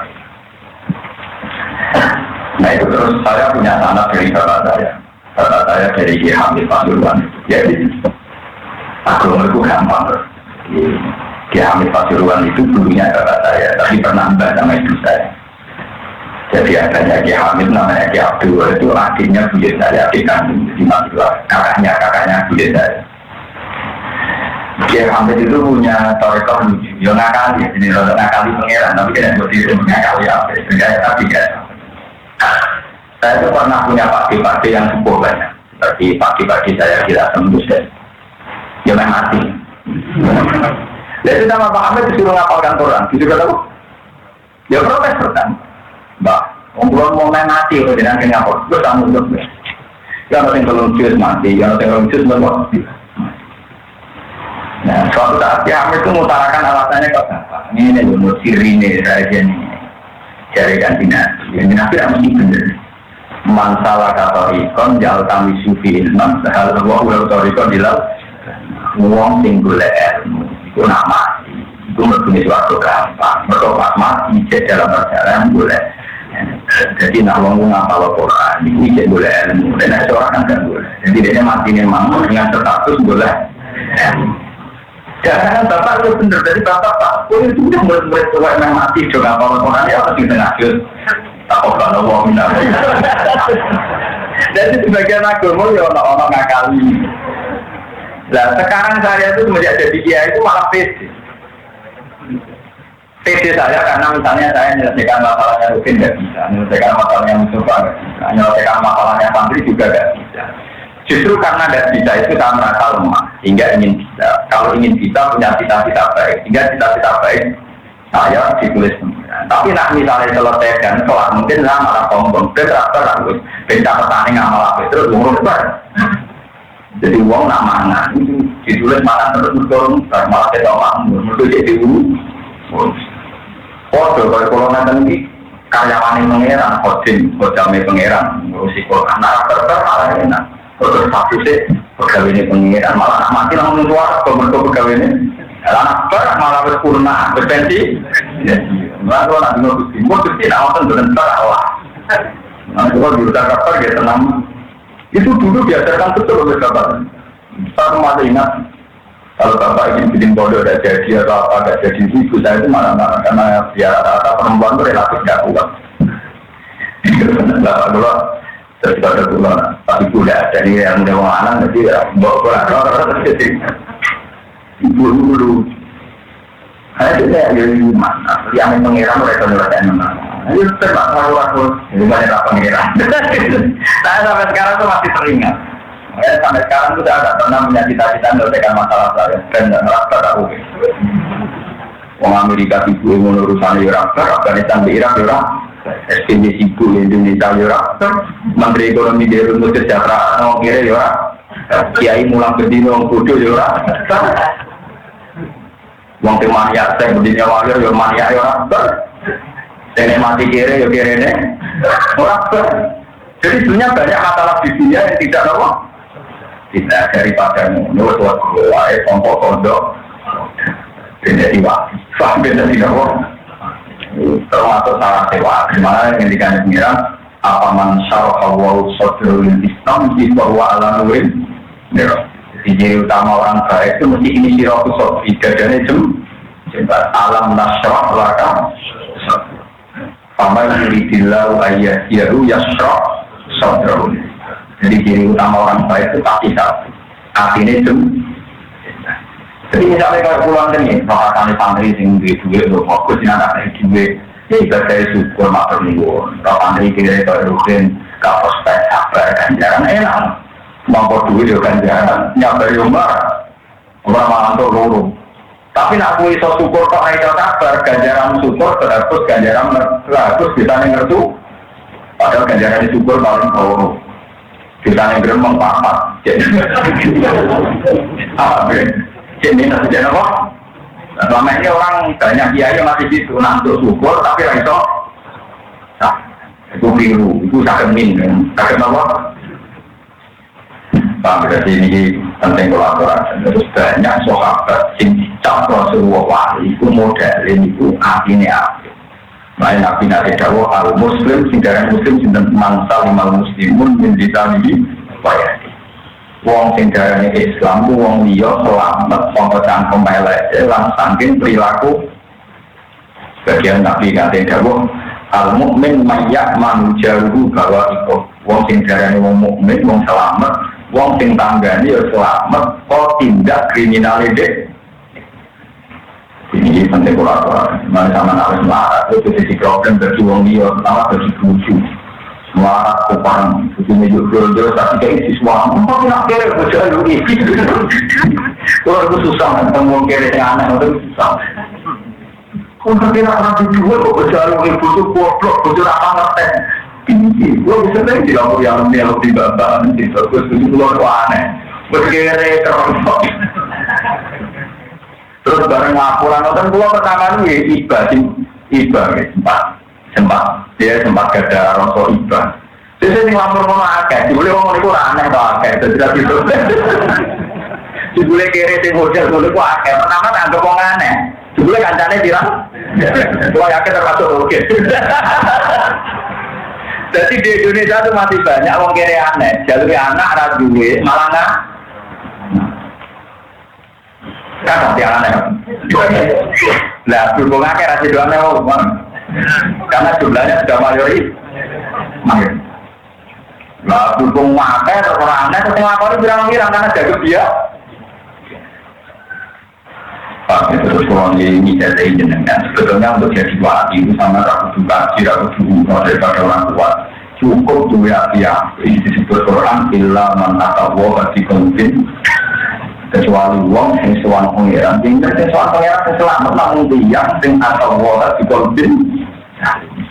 Nah itu terus saya punya anak dari bapak saya. Bapak saya dari Kiai Hamid Pasuruan. Jadi agama itu gampang. Kiai Hamid Pasuruan itu dulunya bapak saya, tapi pernah mbak sama ibu saya. Jadi adanya Kiai Hamid namanya Kiai Abdul itu akhirnya buyut saya, adik kandung di Madura, kakaknya buyut saya. Kiai Hamid itu punya toriko lucu, yang ngakali, jadi roda ngakali pengeran, tapi tidak berdiri ngakali apa, sehingga tapi ya. Saya itu pernah punya pagi-pagi yang cukup banyak, seperti pagi-pagi saya kira tembus dan ya mati. Jadi sama Pak Hamid disuruh ngapalkan Quran, disuruh tahu? Ya protes pertama. Mbak, orang mau main mati, kalau tidak kena apa, gue sanggup dong. Ya, orang yang belum jus mati, ya orang yang belum jus mati. Nah, suatu saat ya, Hamid itu mengutarakan alasannya ke Bapak. Ini menurut sirine saya ini, cari ganti nabi. Yang nabi tidak mesti benar. Mansalah kata ikon, jauh kami sufi ilman, sehal Allah ulang ikon dilal, uang singgul ilmu, itu nama mati. Itu berpunyai suatu gampang, bertobat mati, dalam perjalanan boleh. Jadi nak ngomong ngapal Quran, itu boleh ilmu. Dan seorang kan boleh. Jadi dia mati memang dengan status boleh. Jangan bapak itu benar dari bapak itu sudah murid-murid tua yang mati juga ngapal Quran ya harus di tengah juz. Tak apa Allah minta. Jadi sebagian agama ya orang ngakali. Nah sekarang saya itu semenjak jadi kiai itu malah pede. PD saya karena misalnya saya menyelesaikan masalahnya Rukin nggak bisa, menyelesaikan masalahnya Mustafa nggak bisa, menyelesaikan masalahnya Santri juga nggak bisa. Justru karena nggak bisa itu saya merasa lemah, hingga ingin bisa. Kalau ingin bisa punya cita-cita baik, hingga cita-cita baik saya ditulis pengiran. Tapi nak misalnya selesaikan kelar mungkin saya malah sombong, berapa ratus, beda petani nggak malah terus ngurus bar. Jadi uang nak mana itu ditulis malah terus mendorong, malah kita makmur, menurut jadi Podo kalau nanti ini karyawan yang mengerang, kodim, kodamnya pengerang, ngurusi Quran, malah enak. Terus satu sih pegawai ini pengerang, malah mati langsung keluar, pegawai ini, malah berpurna, berpensi. Malah kalau nanti mau timur, pasti nak nonton berentar Allah. Nanti kalau diutar kabar dia tenang. Itu dulu diajarkan betul oleh bapak. Saya masih ingat. Kalau bapak ingin bikin bodoh ada jadi atau apa ada jadi ibu saya itu marah-marah karena ya rata perempuan itu relatif tidak kuat. Bapak dulu terus ada dulu, tapi kuda jadi yang udah mau anak jadi ya bawa jadi ibu dulu. Saya tidak jadi mana yang mengira mereka melakukan mana. Ini terbang aku ini banyak pengiran. Saya sampai sekarang tuh masih teringat. Sampai sekarang sudah tidak pernah punya cita-cita menyelesaikan masalah saya dan merasa tahu. Orang Amerika sibuk mengurusan Irak, Afghanistan di Irak, SPG sibuk Indonesia Irak, Menteri Ekonomi di Rumah Sejahtera orang kira Irak, Kiai Mulang Bedino orang Kudu Irak, Wong Timania saya berdiri awalnya Mania Irak, Jadi mati kiri, ya kiri ini. Jadi sebenarnya banyak masalah di dunia yang tidak apa? Tidak daripada menurut waktu contoh kondok. Jadi wajib. Sampai jadi apa? Termasuk salah sewa. Dimana yang dikatakan pengiran, apa mansyar Allah sodrul Islam di bawah alam nurin. Jadi ciri utama orang baik itu mesti ini siratu sodri. Dadanya alam nasrah laka. Paman yuridillahu ayyadiyahu yasrah sodrul. Jadi ciri utama orang baik itu pasti satu. Artinya jadi misalnya kalau pulang ini, pakatan santri sing duit lo fokus yang ada duit, ibadah syukur matur nuwun. Kalau santri kira kalau rutin, kalau prospek sabar ganjaran enak, mampu duit juga ganjaran, nyabar yombar, orang mantuk lulu. Tapi nak kue so syukur kok naik sabar, ganjaran syukur terhapus ganjaran terhapus bisa ngertu, padahal ganjaran syukur paling bawah. Kita yang geremeng papat, jadi nanti apa? Selama ini orang banyak kiai masih gitu, untuk syukur tapi raiso, nah itu biru, itu sakit min, sakit apa? Pak berarti ini penting kolaborasi. Terus banyak sahabat sing dicap Rasulullah itu modelin itu artinya apa? Lain nabi nanti jawab al muslim, sindaran muslim sindan mansal mal muslimun menjadi bayar. Wong sing darane Islam ku wong liya selamat saka cangkem elek lan saking perilaku bagian nabi kate dawuh al mukmin mayyak manujaru bahwa iku wong sing darane wong mukmin wong selamat wong sing tanggane ya selamat kok tindak kriminal dek ini penting kolaborasi mana sama harus marah itu jadi problem bagi wong liya sama bagi bucu marah kupang, begini juga tapi kayak siswa, apa nak kere bocor ini? Kalau itu susah, temu kere yang aneh itu susah. Kalau kira orang berdua kok bocor ini bocor goblok, bocor apa ngerti? Ini, gua bisa tahu di lampu yang lebih bapak, nanti terus keluar aneh, berkere keroncong. Terus bareng laporan, kan gua pertama ini iba, sempat dia sempat ada rosok iba. Jadi lapor mana akeh, boleh ngomong itu aneh atau akeh, tidak gitu. Boleh kiri di hotel boleh kok akeh. Pertama tak ngomong aneh, boleh kancane bilang, gua yakin termasuk oke. Jadi di Indonesia itu masih banyak orang kiri aneh, jalur anak radue malah nggak. Kan masih aneh. Lah berhubung akeh rasi doane karena jumlahnya sudah mayoritas. Lah dukung makai atau orang aneh setengah kali bilang-bilang karena jago dia. Pak itu terus kalau ini jadi jenengan sebetulnya untuk jadi wali itu sama ragu kaji ragu daripada orang kuat cukup dua ya ini disebut Quran illa man atawa di konfin kecuali wong sing sowan pangeran tinggal sing sowan pangeran selamat namun dia sing atawa di konfin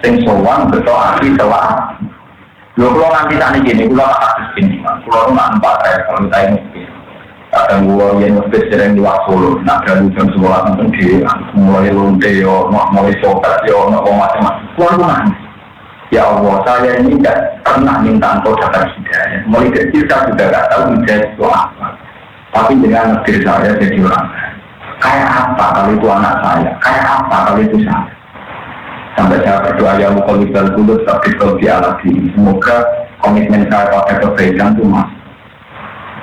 sing sowan betul hati telah. Kalau nanti tadi gini, kalau tak gini, kalau nampak kalau saya mungkin kadang gua yang mesti sering di Solo, nak dari jam 11 nanti di mulai lonte yo, mulai coklat yo, macam-macam. Kalau ya Allah, saya ini tidak pernah minta engkau dapat hidayah. Mulai kecil saya sudah tidak tahu hidayah itu apa. Tapi dengan negeri saya jadi orang kayak apa kalau itu anak saya, kayak apa kalau itu saya. Sampai saya berdoa ya mukalibal kulut tapi kalau lagi semoga komitmen saya pada kebaikan itu mas.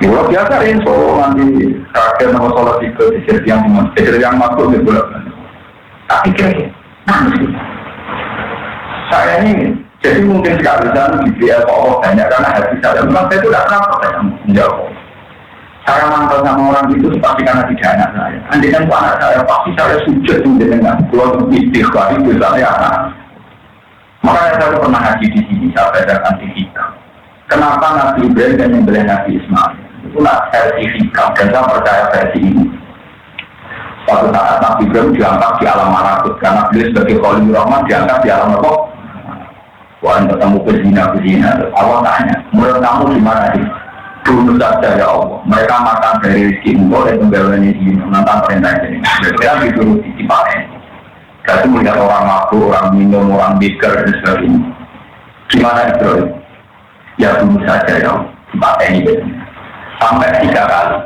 Ya biasa info nanti kakek nama sholat itu di yang masuk di bulan. Tapi kira saya ini jadi mungkin sekali saya di Allah banyak karena hati saya memang saya itu tidak pernah percaya menjawab. Saya mantel sama orang itu pasti karena tidak anak saya. Andai kan anak saya pasti saya sujud dengan keluar istighfar itu saya anak. Makanya saya pernah ngaji di sini saya bacakan di kita. Kenapa Nabi Ibrahim dan membeli Nabi Ismail? Itulah sertifikat dan saya percaya versi ini. Suatu saat Nabi Ibrahim diangkat di alam malakut karena beliau sebagai Khalilur Rahman diangkat di alam apa? Wah, ketemu bezina. Allah tanya, menurut kamu gimana sih? Dulu saja ya Allah, mereka makan dari rezeki engkau dan pembelanya ini menentang perintah ini. Mereka dituruti di panen. Berarti melihat orang mabuk, orang minum, orang biker dan sebagainya. Gimana itu? Ya bunuh saja ya, dipakai ini. Sampai 3 kali.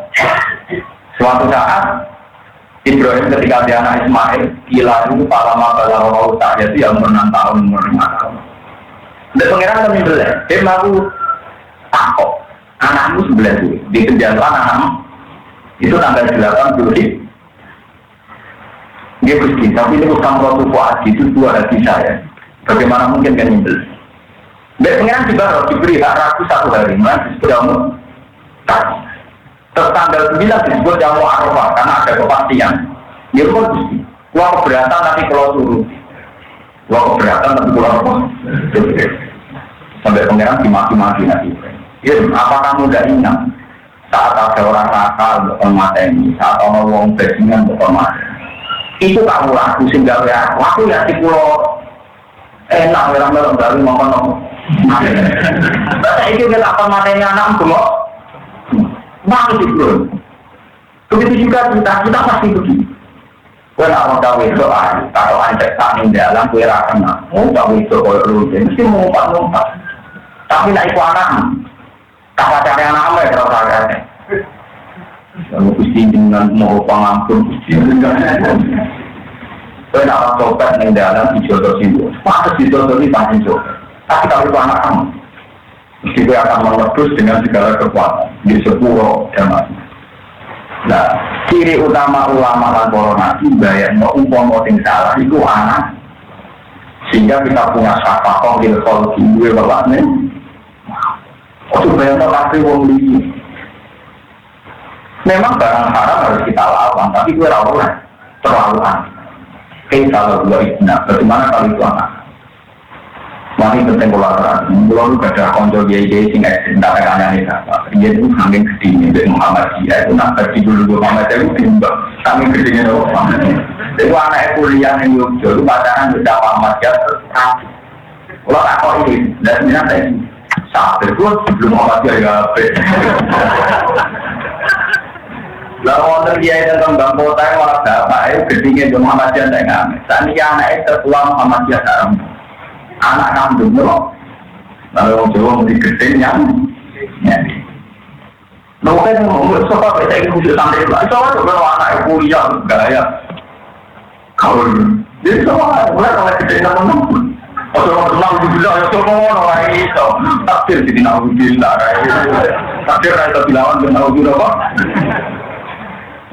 Suatu saat Ibrahim ketika dia anak Ismail, gila itu para mabalah Allah tak jadi yang menang tahun umur 5 tahun. Dan pengiran kami bilang, dia malu takut anakmu sebelah itu di kejauhan anakmu itu tanggal 8 Juli. Dia bersih, tapi ini bukan waktu puasa itu 2 hati saya. Bagaimana mungkin kan nyembel? Dan pengiran juga harus diberi hak ragu 1 hari, mana disebut kamu tak. Tanggal 9 disebut jamu Arafah karena ada kepastian. Dia pun bersih. Wah keberatan nanti kalau turun. Wah keberatan nanti kalau sampai pengiran dimaki-maki nanti. Ya, apa kamu tidak ingat saat ada orang nakal untuk mateni, saat orang wong bajingan untuk mateni? Itu kamu laku sehingga ya, waktu ya di pulau enak merang-merang dari ngomong-ngomong. Bahasa itu kita akan mateni anak semua, masuk di pulau. Begitu juga kita pasti begini. Kau nak mau tahu itu kalau anda tak ning dalam kau rakan, mau tahu itu kalau rutin, mesti mengumpat-ngumpat. Tapi nak ikut anak. Tak cari anak apa kalau rakyatnya. Kalau kusti dengan mau pengampun kusti dengan. Kau nak coba ning dalam dijodoh situ, pantas dijodoh ini pantas coba. Tapi kalau itu anak kamu, mesti kau akan meletus dengan segala kekuatan di 10 jamaah. Nah, ciri utama ulama dan corona itu bayar mau umpama sing salah itu anak. Sehingga kita punya syafaat lil khalqi duwe bapakne. Ojo bayangno kabeh wong liya. Memang barang haram harus kita lawan, tapi gue ora oleh terlaluan. Kalau dua itu, bagaimana kalau itu anak? Mari penting kolaborasi. Kalau gak ada konco gaya-gaya sing ekstrim, tak ada aneh apa. Dia itu saking gedenya dari Muhammadiyah itu nak bagi dulu Muhammadiyah itu timbang saking gedenya dari Muhammadiyah. Jadi anak kuliah yang Yogyo itu pacaran sudah Muhammadiyah terus. Kalau tak kok ini, dan sebenarnya saat itu sebelum Muhammadiyah ya lalu wonten kiai tentang Bang Kota yang malah bapak itu gedenya dari Muhammadiyah tak ngamen. Saat ini anak tertua Muhammadiyah sekarang. Anak kandung loh, lalu orang Jawa mesti gedeng yang nyanyi. Mungkin ngomong soal kita ini khusus sampai itu, soal itu kalau anak kuliah gaya kau jadi soal mulai oleh gedeng yang menunggu. Atau orang bilang ya semua orang itu takdir jadi naudzubillah, takdir itu bilangan dengan naudzubillah kok.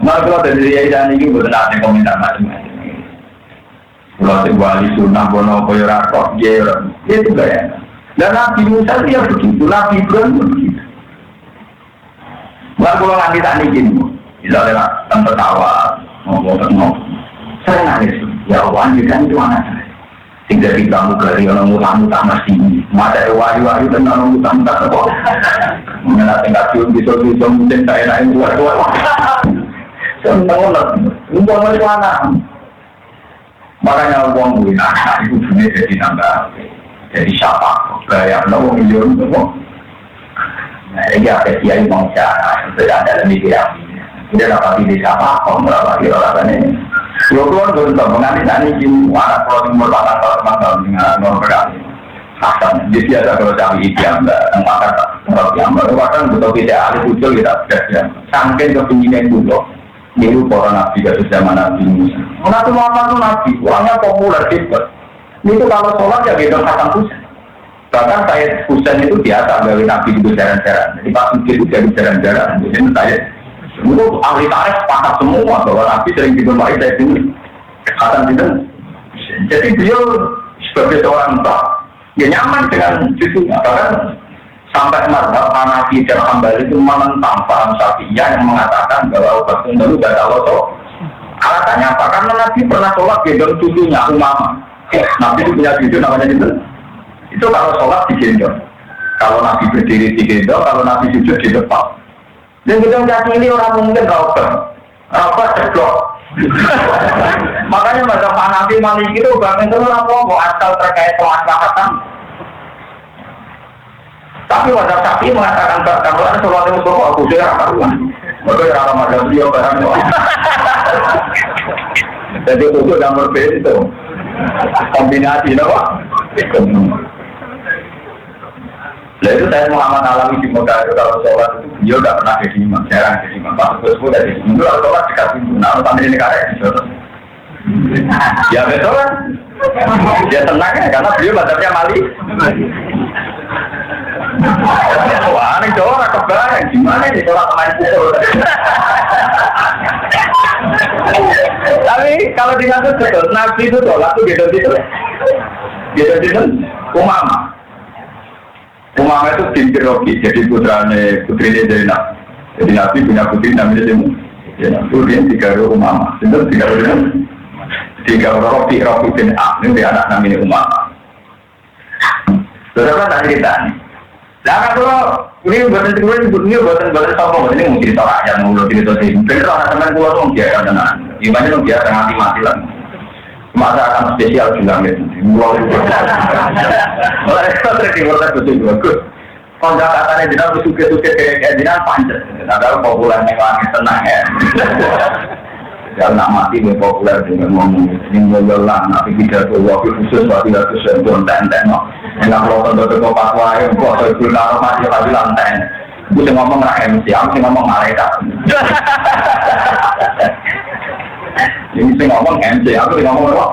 Maka kalau dari dia ini bukan ada komentar macam-macam. Kalau wali sunnah bono koyo rakok dia itu gaya. Dan Nabi Musa dia begitu, Nabi Ibrahim begitu. Lalu kalau nanti tak izin, misalnya tempat awal ngomong, saya nangis. Ya Allah, kan itu anak saya. Tinggal di kamu dari orang utang masih mata wali tentang utang apa? Mengenai tingkat cium bisa mungkin saya naik buat. Senang banget, umur itu anak. Makanya uang gue anak itu dunia jadi nambah, jadi siapa? Bayar no miliar semua. Nah, ini ada kiai bangsa, sudah ada lebih kiai. Dia dapat di siapa? Kalau berapa orang ini? Dua tahun mengambil tani jin, anak kalau timur batang tahun dengan nomor berani. Hasan, jadi ada kalau cari ikan, angkat kalau yang bahkan betul tidak ada usul kita sudah sampai ke pinggiran dulu. Dulu para nabi dari zaman Nabi Musa. Nabi Muhammad itu nabi, orangnya populer hebat. Itu kalau sholat ya beda Hasan Husain. Bahkan saya Husain itu biasa dari nabi itu jalan-jalan. Jadi pas itu jadi jalan-jalan. Jadi saya itu ahli tarikh sepakat semua bahwa nabi sering dibermai saya ini. Hasan itu. Jadi beliau sebagai seorang tak, dia nyaman dengan cucunya. Bahkan sampai mazhab Hanafi dan Hambali itu menentang paham Syafi'iyah yang mengatakan bahwa obat tunggal itu tidak sholat. Alasannya apa? Karena Nabi pernah sholat gendong cucunya Umamah. Nabi itu punya cucu namanya itu. Itu kalau sholat digendong. Kalau Nabi berdiri digendong, kalau Nabi sujud di depan. Dan gendong kaki ini orang mungkin raubat ceplok. Makanya mazhab Hanafi Maliki itu bahkan itu orang mau asal terkait kemaslahatan. Tapi wajah sapi mengatakan kalau ada sholat yang berbau aku sudah karuan. Mereka orang mazhab dia barang. Jadi itu gambar itu kombinasi apa? Nah itu saya Muhammad alami di Mekah itu kalau sholat itu dia nggak pernah jadi imam, jarang jadi imam. Pas tersebut dari imam itu kalau sholat dekat pintu, nah sampai di negara itu ya betul kan? Dia tenang ya karena beliau badannya mali. Wah ini cowok nggak kebayang gimana nih sholat main pukul. Tapi kalau dimaksud betul, Nabi itu sholat tuh gitu Umama. Umama itu binti Roki, jadi putrinya Zainab. Jadi Nabi punya putri namanya Zainab. Itu dia 3 Umama. Itu 3 Roki bin A. Ini anak namanya Umama. Terus apa tak cerita nih? Nah kalau ini buatan sombong, ini mungkin cerita rakyat, mulu cerita sih. Bener orang teman pulau tuh biasa dengan, gimana tuh biasa mati lah. Masa akan spesial bilang itu, pulau itu. Mereka terkibur betul. Kalau katanya jenang suke kayak jenang panjat, ada populer yang langit tenang ya. Jangan nak mati gue populer dengan ngomong ini ngolah, tapi tidak tuh waktu khusus waktu itu sentuh enten no. Enggak perlu tentu tempat lain, kok itu kalau masih lagi lantai. Gue sih ngomong nak MC, aku ngomong malaikat. Ini sih ngomong MC, aku sih ngomong apa?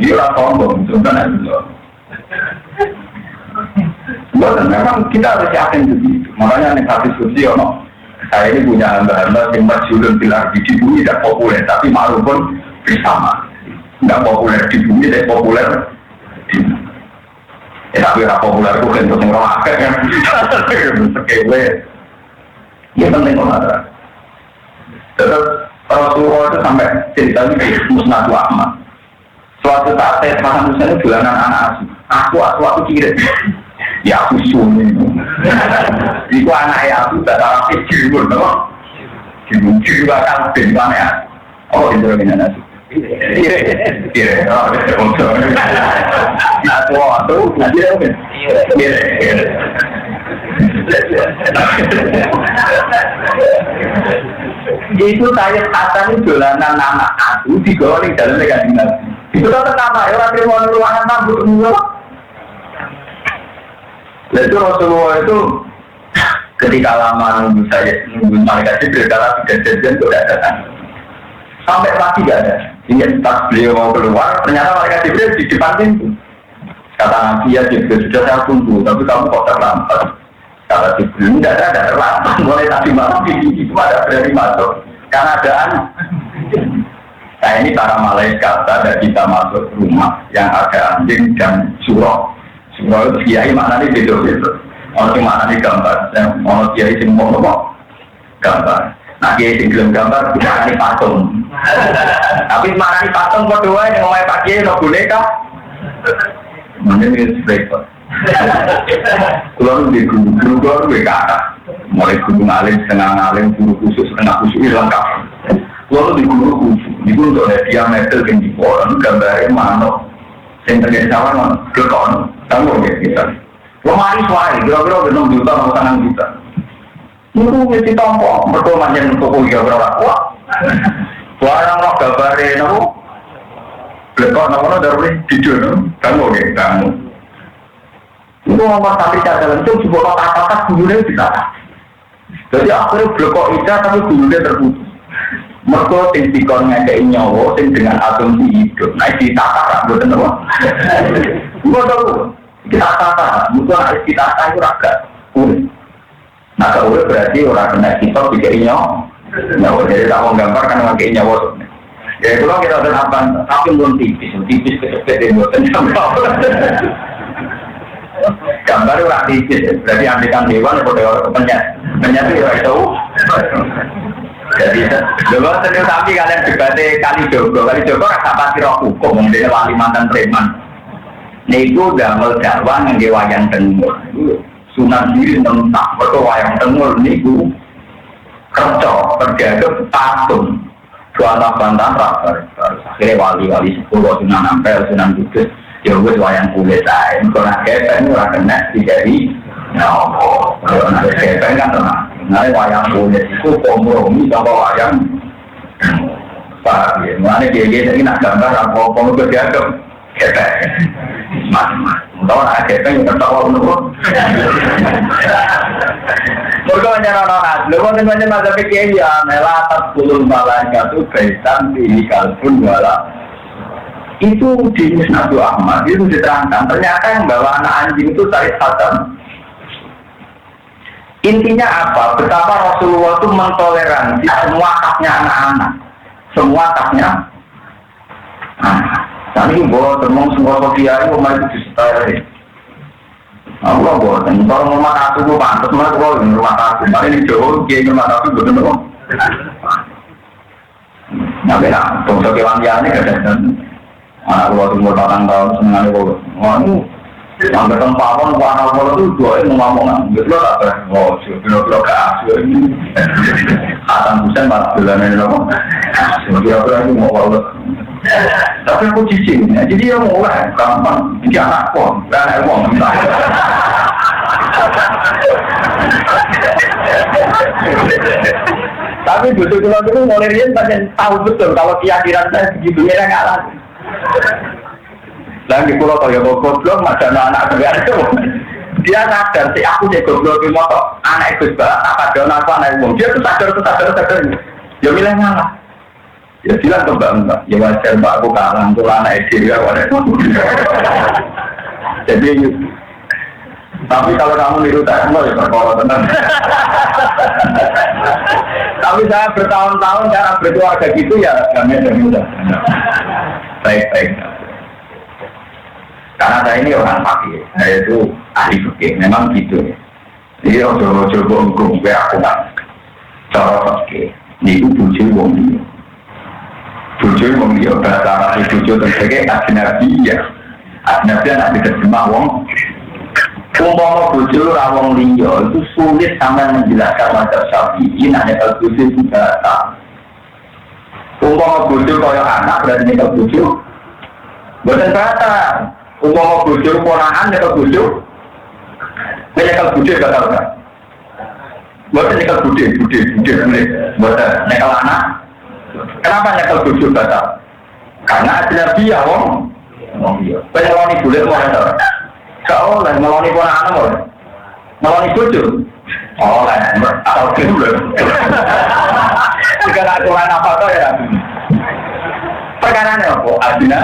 Dia orang sombong, sebenarnya itu. Bukan, memang kita harus yakin begitu. Makanya negatif sosial, no. Saya ini punya hamba-hamba yang berjulun bilang di bumi tidak populer, tapi maklum pun bersama. Tidak populer di bumi, tidak populer di bumi. Tapi tidak populer itu kan untuk orang akeh kan. Sekewe. Ya penting olahraga. Terus Rasulullah itu sampai cerita ini Musnad Ahmad. Suatu saat saya sama misalnya bulanan anak aku kirim. Ya aku sunyi. Itu anak aku tak tahu jirun, no? Jirun bakal bintang ya. Oh itu dengan nasi. Iya. Oh betul. Aku nanti apa? Iya. Itu saya katakan jalanan anak aku digoreng dalam negatif. Itu kan pertama orang terima ruangan tambut semua. Itu Rasulullah itu ketika lama nunggu malaikat Jibril karena sudah janjian sudah datang sampai pagi gak ada. Ingat pas beliau mau keluar ternyata malaikat Jibril di depan pintu. Kata Nabi ya Jibril sudah saya tunggu tapi kamu kok terlambat. Kata Jibril tidak ada terlambat mulai tadi malam itu ada berani masuk karena ada nah ini para malaikat ada kita masuk rumah yang ada anjing dan surau. Semua itu kiai maknanya beda-beda. Orang yang maknanya gambar, orang kiai yang mau gambar. Nah kiai yang belum gambar, maknanya patung. Tapi maknanya patung berdua yang mau Pak Kiai, no boneka. Maknanya ini sebaiknya. Kalau di guru di kakak, mulai gunung alim, setengah alim, guru khusus, setengah khusus itu lengkap. Kalau di guru khusus, itu untuk diameter yang di koran, gambarnya mana? Yang terjadi sama kelekon, tanggung ya kita. Lemari suai, kira-kira 6 juta, 6 juta. Itu mesti tompok, betul macam toko ya berapa? Wah, barang roh gambarnya, namu. Kelekon, namu dari jujur, tanggung ya kamu. Itu ngomong tapi dalam itu juga kata-kata gulunya bisa. Jadi akhirnya blokok ida tapi gulunya terputus. Mereka yang dikon ngekei nyawa yang dengan asumsi hidup naik ditata tak betul apa? Betul kita tata, bukan kita tata itu raga unik. Nah kalau berarti orang kena kita dikei nyawa jadi tak mau gambar kan ngekei nyawa ya kalau kita terapkan tapi belum tipis kecepet yang buatan gambar orang tipis berarti andikan dewan atau penyatu ya itu jadi, dulu sendiri tapi kalian debatnya Kali Jogo rasa pasti roh hukum, menjadi wali mantan preman. Ini itu udah meldakwah yang wayang tengul. Sunan diri mentah, betul wayang tengul ini itu kerja, berjaga patung. Suara bantahan rabar, akhirnya wali-wali 10, Sunan Ampel, Sunan Kudus, ya wis wayang kulit saya. Karena kepen orang kena dijadi, kalau ada kepen kan tenang. Nah, wayang kulit itu kompromi sama wayang Pak, ya, mana dia ini nak gambar apa-apa itu diagam, kepek, macam-macam. Tahu nak kepek yang tertawa menurut. Mereka menyarankan, lepas itu macam ada pikiran, melatat puluh malaikat itu kaitan di kalbun wala. Itu di Musnad Ahmad itu diterangkan. Ternyata yang bawa anak anjing itu Said Hasan. Intinya apa? Betapa Rasulullah itu mentoleransi semua haknya anak-anak. Semua haknya tadi bawa temung semua sosial itu mau itu disetai. Allah bawa kalau rumah aku gue pantas mana kalau di rumah aku mana ini jauh dia rumah aku betul betul. Nah beda, bangsa kewangiannya kadang-kadang anak gua umur 8 tahun senang gua. Mau sampai tempat pun anak gua itu dua ini ngomong betul apa? Oh, betul ke ini. Atam bukan malah bulan ini loh. Dia mau wallet. Tapi aku cicing, jadi dia mau lah, gampang. Jadi anakku, anak uang misalnya. Tapi betul kalau dulu mulai dia banyak tahu betul kalau keyakinan saya begitu mereka kalah. Lagi pulau kaya goblok, macam anak kebiasaan itu. Dia sadar si aku jadi goblok di motor, anak ikut balap, apa dia anak umum. Dia tuh sadar. Dia bilang ngalah. Ya bilang ke mbak, ya wajar mbak aku kalah, untuk anak ide ya wajar. Jadi, tapi kalau kamu niru tak mau ya berkorban tenang. Tapi saya bertahun-tahun cara berkeluarga gitu ya, kami mudah. Baik. Karena saya ini orang fakir, saya itu ahli fikih, memang gitu. Jadi ojo bongkong gue aku kan, cara fakir, ini bujuk wong dia. Bujuk wong dia bahasa Arab bujuk tersebagai ajnabiyah. Ajnabiyah nak diterjemah wong. Umpama bujuk rawong liya itu sulit sampai menjelaskan mazhab Syafi'i, hanya kalau bujuk juga tak. Umpama bujuk kaya anak berarti kalau bujuk, bukan kata. Umpama bujuk ponakan nyekel bujuk, nyekel bujuk gak tahu kan? Bukan nyekel bujuk, bukan nyekel anak. Kenapa nyekel bujuk gak tahu? Karena ajnabiyah wong. Pengeloni bulet mau tahu? Gak oleh meloni ponakan boleh, meloni bujuk. Oleh, atau dulu. Jika aturan apa tuh ya? Perkaranya apa? Adina.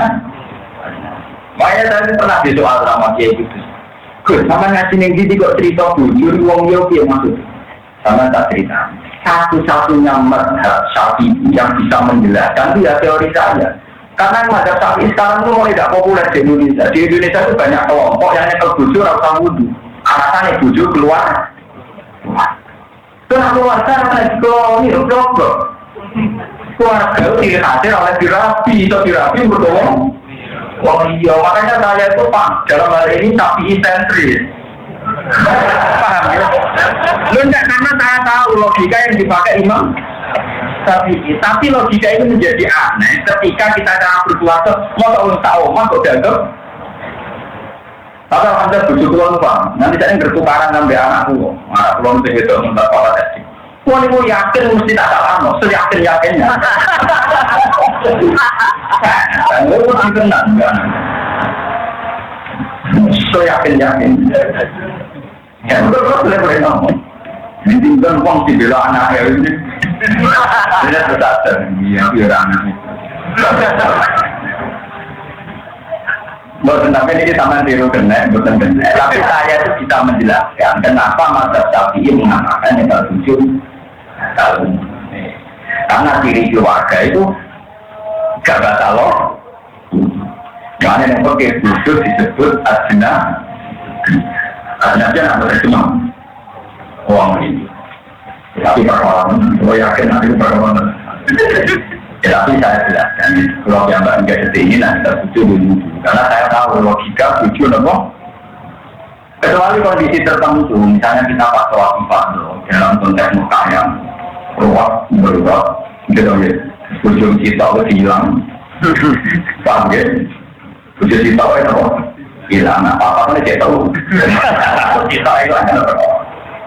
Makanya saya pernah di soal sama Kiai itu. Gus, sama ngaji nengi kok cerita bujur wong yo piye maksud? Sama tak cerita. Satu-satunya mazhab Syafi'i yang bisa menjelaskan itu ya teori saya. Karena mazhab Syafi'i sekarang itu mulai tidak populer di Indonesia. Di Indonesia itu banyak kelompok yang nyekel bujur atau wudu. Alasannya bujur keluar. Keluarga lagi koloni blok. Keluarga itu dihadir oleh dirapi, atau dirapi berdua. Oh iya, makanya saya itu Pak, dalam hal ini Syafi'i sentris. Paham ya? Lu enggak, karena saya tahu logika yang dipakai Imam Syafi'i. Tapi logika ini menjadi aneh ketika kita cara berpuasa mau tahu omah kok dianggap. Tapi Anda bujuk keluar Pak, nanti saya bertukaran sampai anakku. Anak keluar itu itu minta sholat tadi. Wah, ini yakin mesti tak salah, no. Seyakin-yakinnya. Saya mesti kenal, kan? Seyakin-yakin. Ya, boleh ngomong. Ini tinggal uang dibela anaknya ini. Dia tersadar, iya, biar anaknya. Bukan, tapi ini sama tiru kena, bukan kena. Tapi saya itu bisa menjelaskan kenapa mazhab Syafi'i mengatakan yang tertuju kalau karena diri keluarga itu gak batal loh. Karena yang pakai bujuk disebut adina nak berjumlah uang ini. Tapi perkawanan, saya yakin nanti perkawanan. Tapi saya jelaskan, kalau yang enggak seperti ini nanti tertuju dulu. Karena saya tahu logika tujuh nopo. Kecuali kondisi tertentu, misalnya kita pakai waktu dalam konteks muka yang ruwet, berubah, gitu ya. Tujuh kita itu hilang, paham ya? Tujuh kita itu hilang, apa-apa ini kita tahu. Kita itu hanya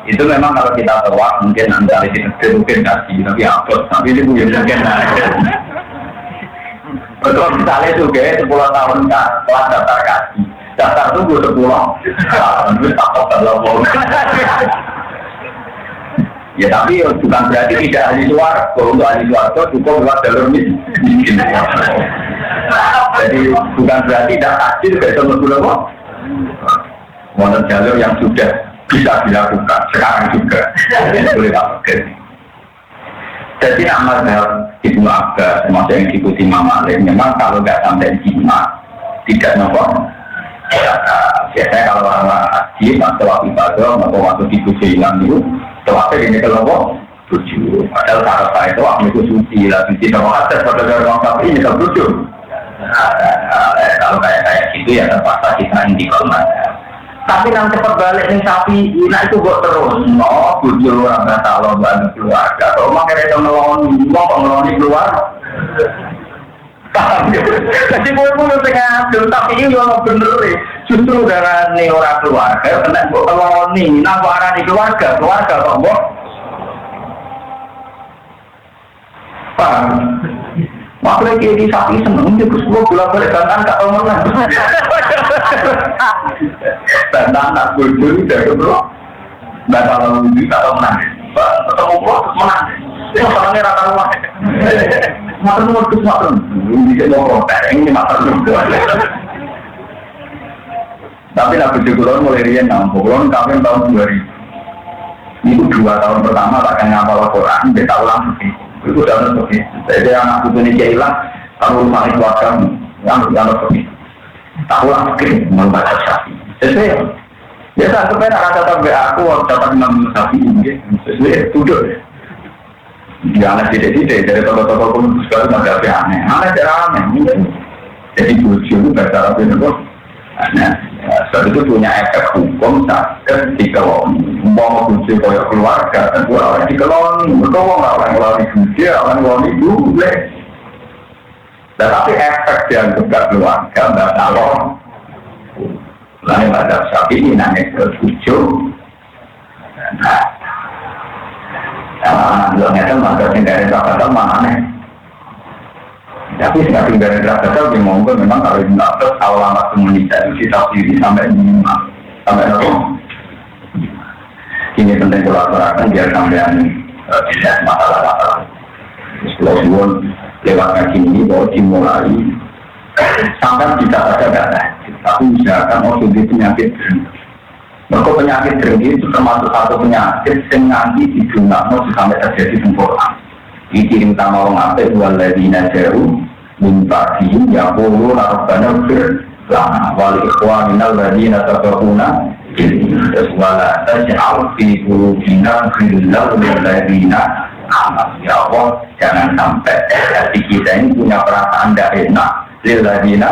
itu memang kalau kita tewak mungkin antara itu mungkin kasih tapi apa? Tapi ini mungkin Betul misalnya juga 10 tahun kan, kelas daftar kaji. Daftar tunggu 10 tahun, itu tak apa-apa. Ya tapi bukan berarti tidak ahli suarga. Untuk ahli suarga cukup lewat jalur miskin. Jadi bukan berarti tidak kaji juga itu menurut menurut jalur yang sudah bisa dilakukan sekarang juga. Boleh tak? Jadi nama Ibnu Abbas termasuk yang diikuti Imam Malik memang kalau nggak sampai jima tidak nopo. Biasanya kalau orang haji setelah ibadah atau waktu di tujuh hilang itu terakhir ini kalau tujuh. Padahal cara saya itu waktu itu suci lah suci nopo hadas pada orang kafir ini kalau tujuh. Kalau kayak gitu ya terpaksa kita intikalkan. Tapi nang cepat balik nih sapi, nah itu buat terus. No, bujur orang kata lo bantu keluarga. Kalau makanya itu ngeloni keluar. Paham ya? Jadi boleh sengaja, tapi ini orang bener nih. Justru darah nih orang keluarga, kena buat ngeloni. Nah, arah nih keluarga kok bos. Paham? Makanya kayak sapi seneng, dia kusuk bola balik bantan gak tau menang. Bantan tak bujur dari bro, bantan lalu gak tau menang. Ketemu bro menang. Itu masalahnya rata rumah. Mater nomor ke-9. Ini dia nomor tereng ini mater nomor. Tapi nak bujur kulon mulai rian nampung. Kulon kawin tahun 2000. Itu 2 tahun pertama tak akan ngapal Al-Quran, dia tak ulang begitu. Itu udah begitu. Jadi anak putu ini dia hilang, kalau rumah itu akan yang begitu. Tak ulang begitu, membaca sapi. Sesuai. Biasa aku pengen rasa sampai aku dapat 6 sapi ini. Sesuai, duduk. Jangan tidak-tidak dari toko-toko pun sekali nggak ada aneh. Aneh cara aneh. Jadi bujuk itu baca rapi itu. Nah, soal itu punya efek hukum sakit di kelon. Mau bujuk kayak keluarga, tentu orang di kelon. Betul nggak orang ngeloni dia, orang ngeloni boleh. Tetapi efek yang juga keluarga nggak tahu. Lain pada sapi ini nanya ke bujuk. Nah, itu maka dari kata mana nih? Tapi nggak tinggal dari kata di monggo memang kalau tidak awal komunitas itu ditafsiri sampai minimal sampai nol. Ini penting kolaborasi biar sampean tidak masalah. Setelah lewat kaji ini bahwa dimulai sampai tidak ada data, tapi misalkan mau studi penyakit. Maka penyakit dengki itu termasuk satu penyakit yang nanti di dunia sampai terjadi sempurna. Dikirim sama orang apik waladina jauh minta dihim ya puluh rabbana firlana wal ikhwaninal ladina tabahuna terus wala taj'al fi qulubina ghillan lil ladina aman. Ya Allah, jangan sampai hati kita ini punya perasaan tidak enak lil ladina.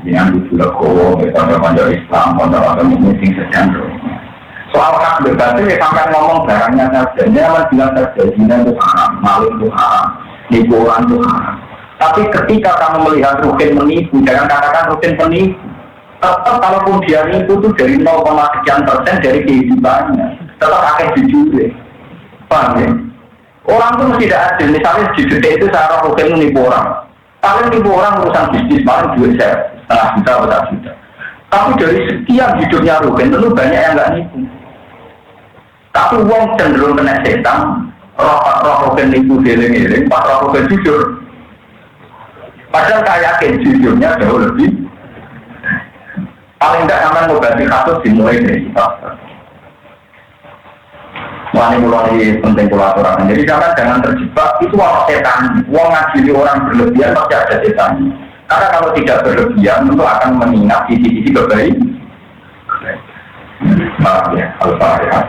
Jangan dulu pondok Islam, pondok agama muslim sedang. Soal hak berbasis ya sampai ngomong barangnya saja. Jangan bilang saja zina itu haram, maling itu haram, nipu orang itu haram. Tapi ketika kamu melihat rukin menipu, jangan katakan rukin penipu. Tetap kalaupun dia nipu itu dari 0,sekian% dari kehidupannya, tetap akan jujur. Paham ya? Orang itu mesti tidak adil. Misalnya di detik itu cara rukin menipu orang. Paling nipu orang urusan bisnis, paling duit saya. Setengah juta, besar juta. Tapi dari sekian hidupnya Ruben, tentu banyak yang nggak nipu. Tapi uang cenderung kena setan, roh Ruben nipu giling-giling, pas roh Ruben jujur. Padahal saya yakin jujurnya jauh lebih. Paling tidak aman mengobati kasus dimulai dari kita. Mulai penting kolaborasi. Jadi jangan terjebak itu orang setan, uang ngajili orang berlebihan pasti ada setan. Karena kalau tidak berlebihan, tentu akan mengingat sisi-sisi kebaik. Maaf ya, Al-Fatihah.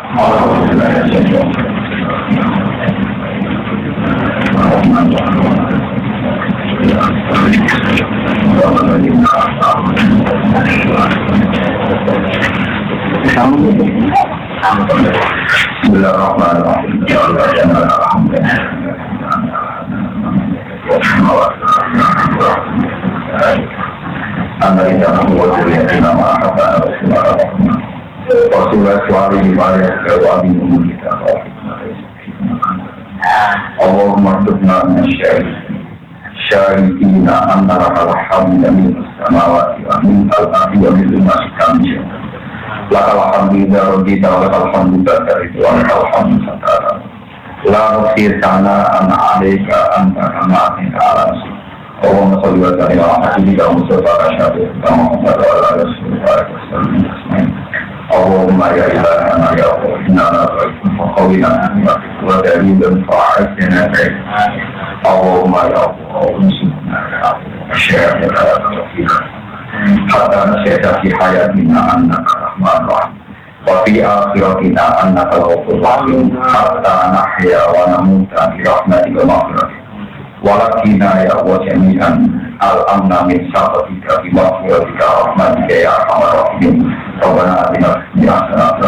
Anda tidak membuat diri nama apa Rasulullah suami dimana kewali kita Allahumma tubna syari syahidina antara alhamdulillah min as-samawati wa min al-ardi wa min al-masjid lakal alhamdulillah radita wa alhamdulillah dari Tuhan alhamdulillah la nukhir sana anna alaika anta kamatin alam Allahumma salli wa sallim ala nabiyyika Mustafa Rasyid Muhammad wa ala alihi wa sallam Allahumma ya ilahana ya Allah inna na'udzu qawlina wa dalilun fa'idna Allahumma ya Allah unsuna syai'ata hatta nasyata fi hayatina annaka rahman rahim wa fi akhiratina annaka ghafurur rahim hatta nahya wa namuta bi rahmatika maghfirah walakina ya Allah jami'an al-amna min sabatika bi maghfiratika rahmatika ya arhamar rahimin Rabbana atina fid dunya hasanah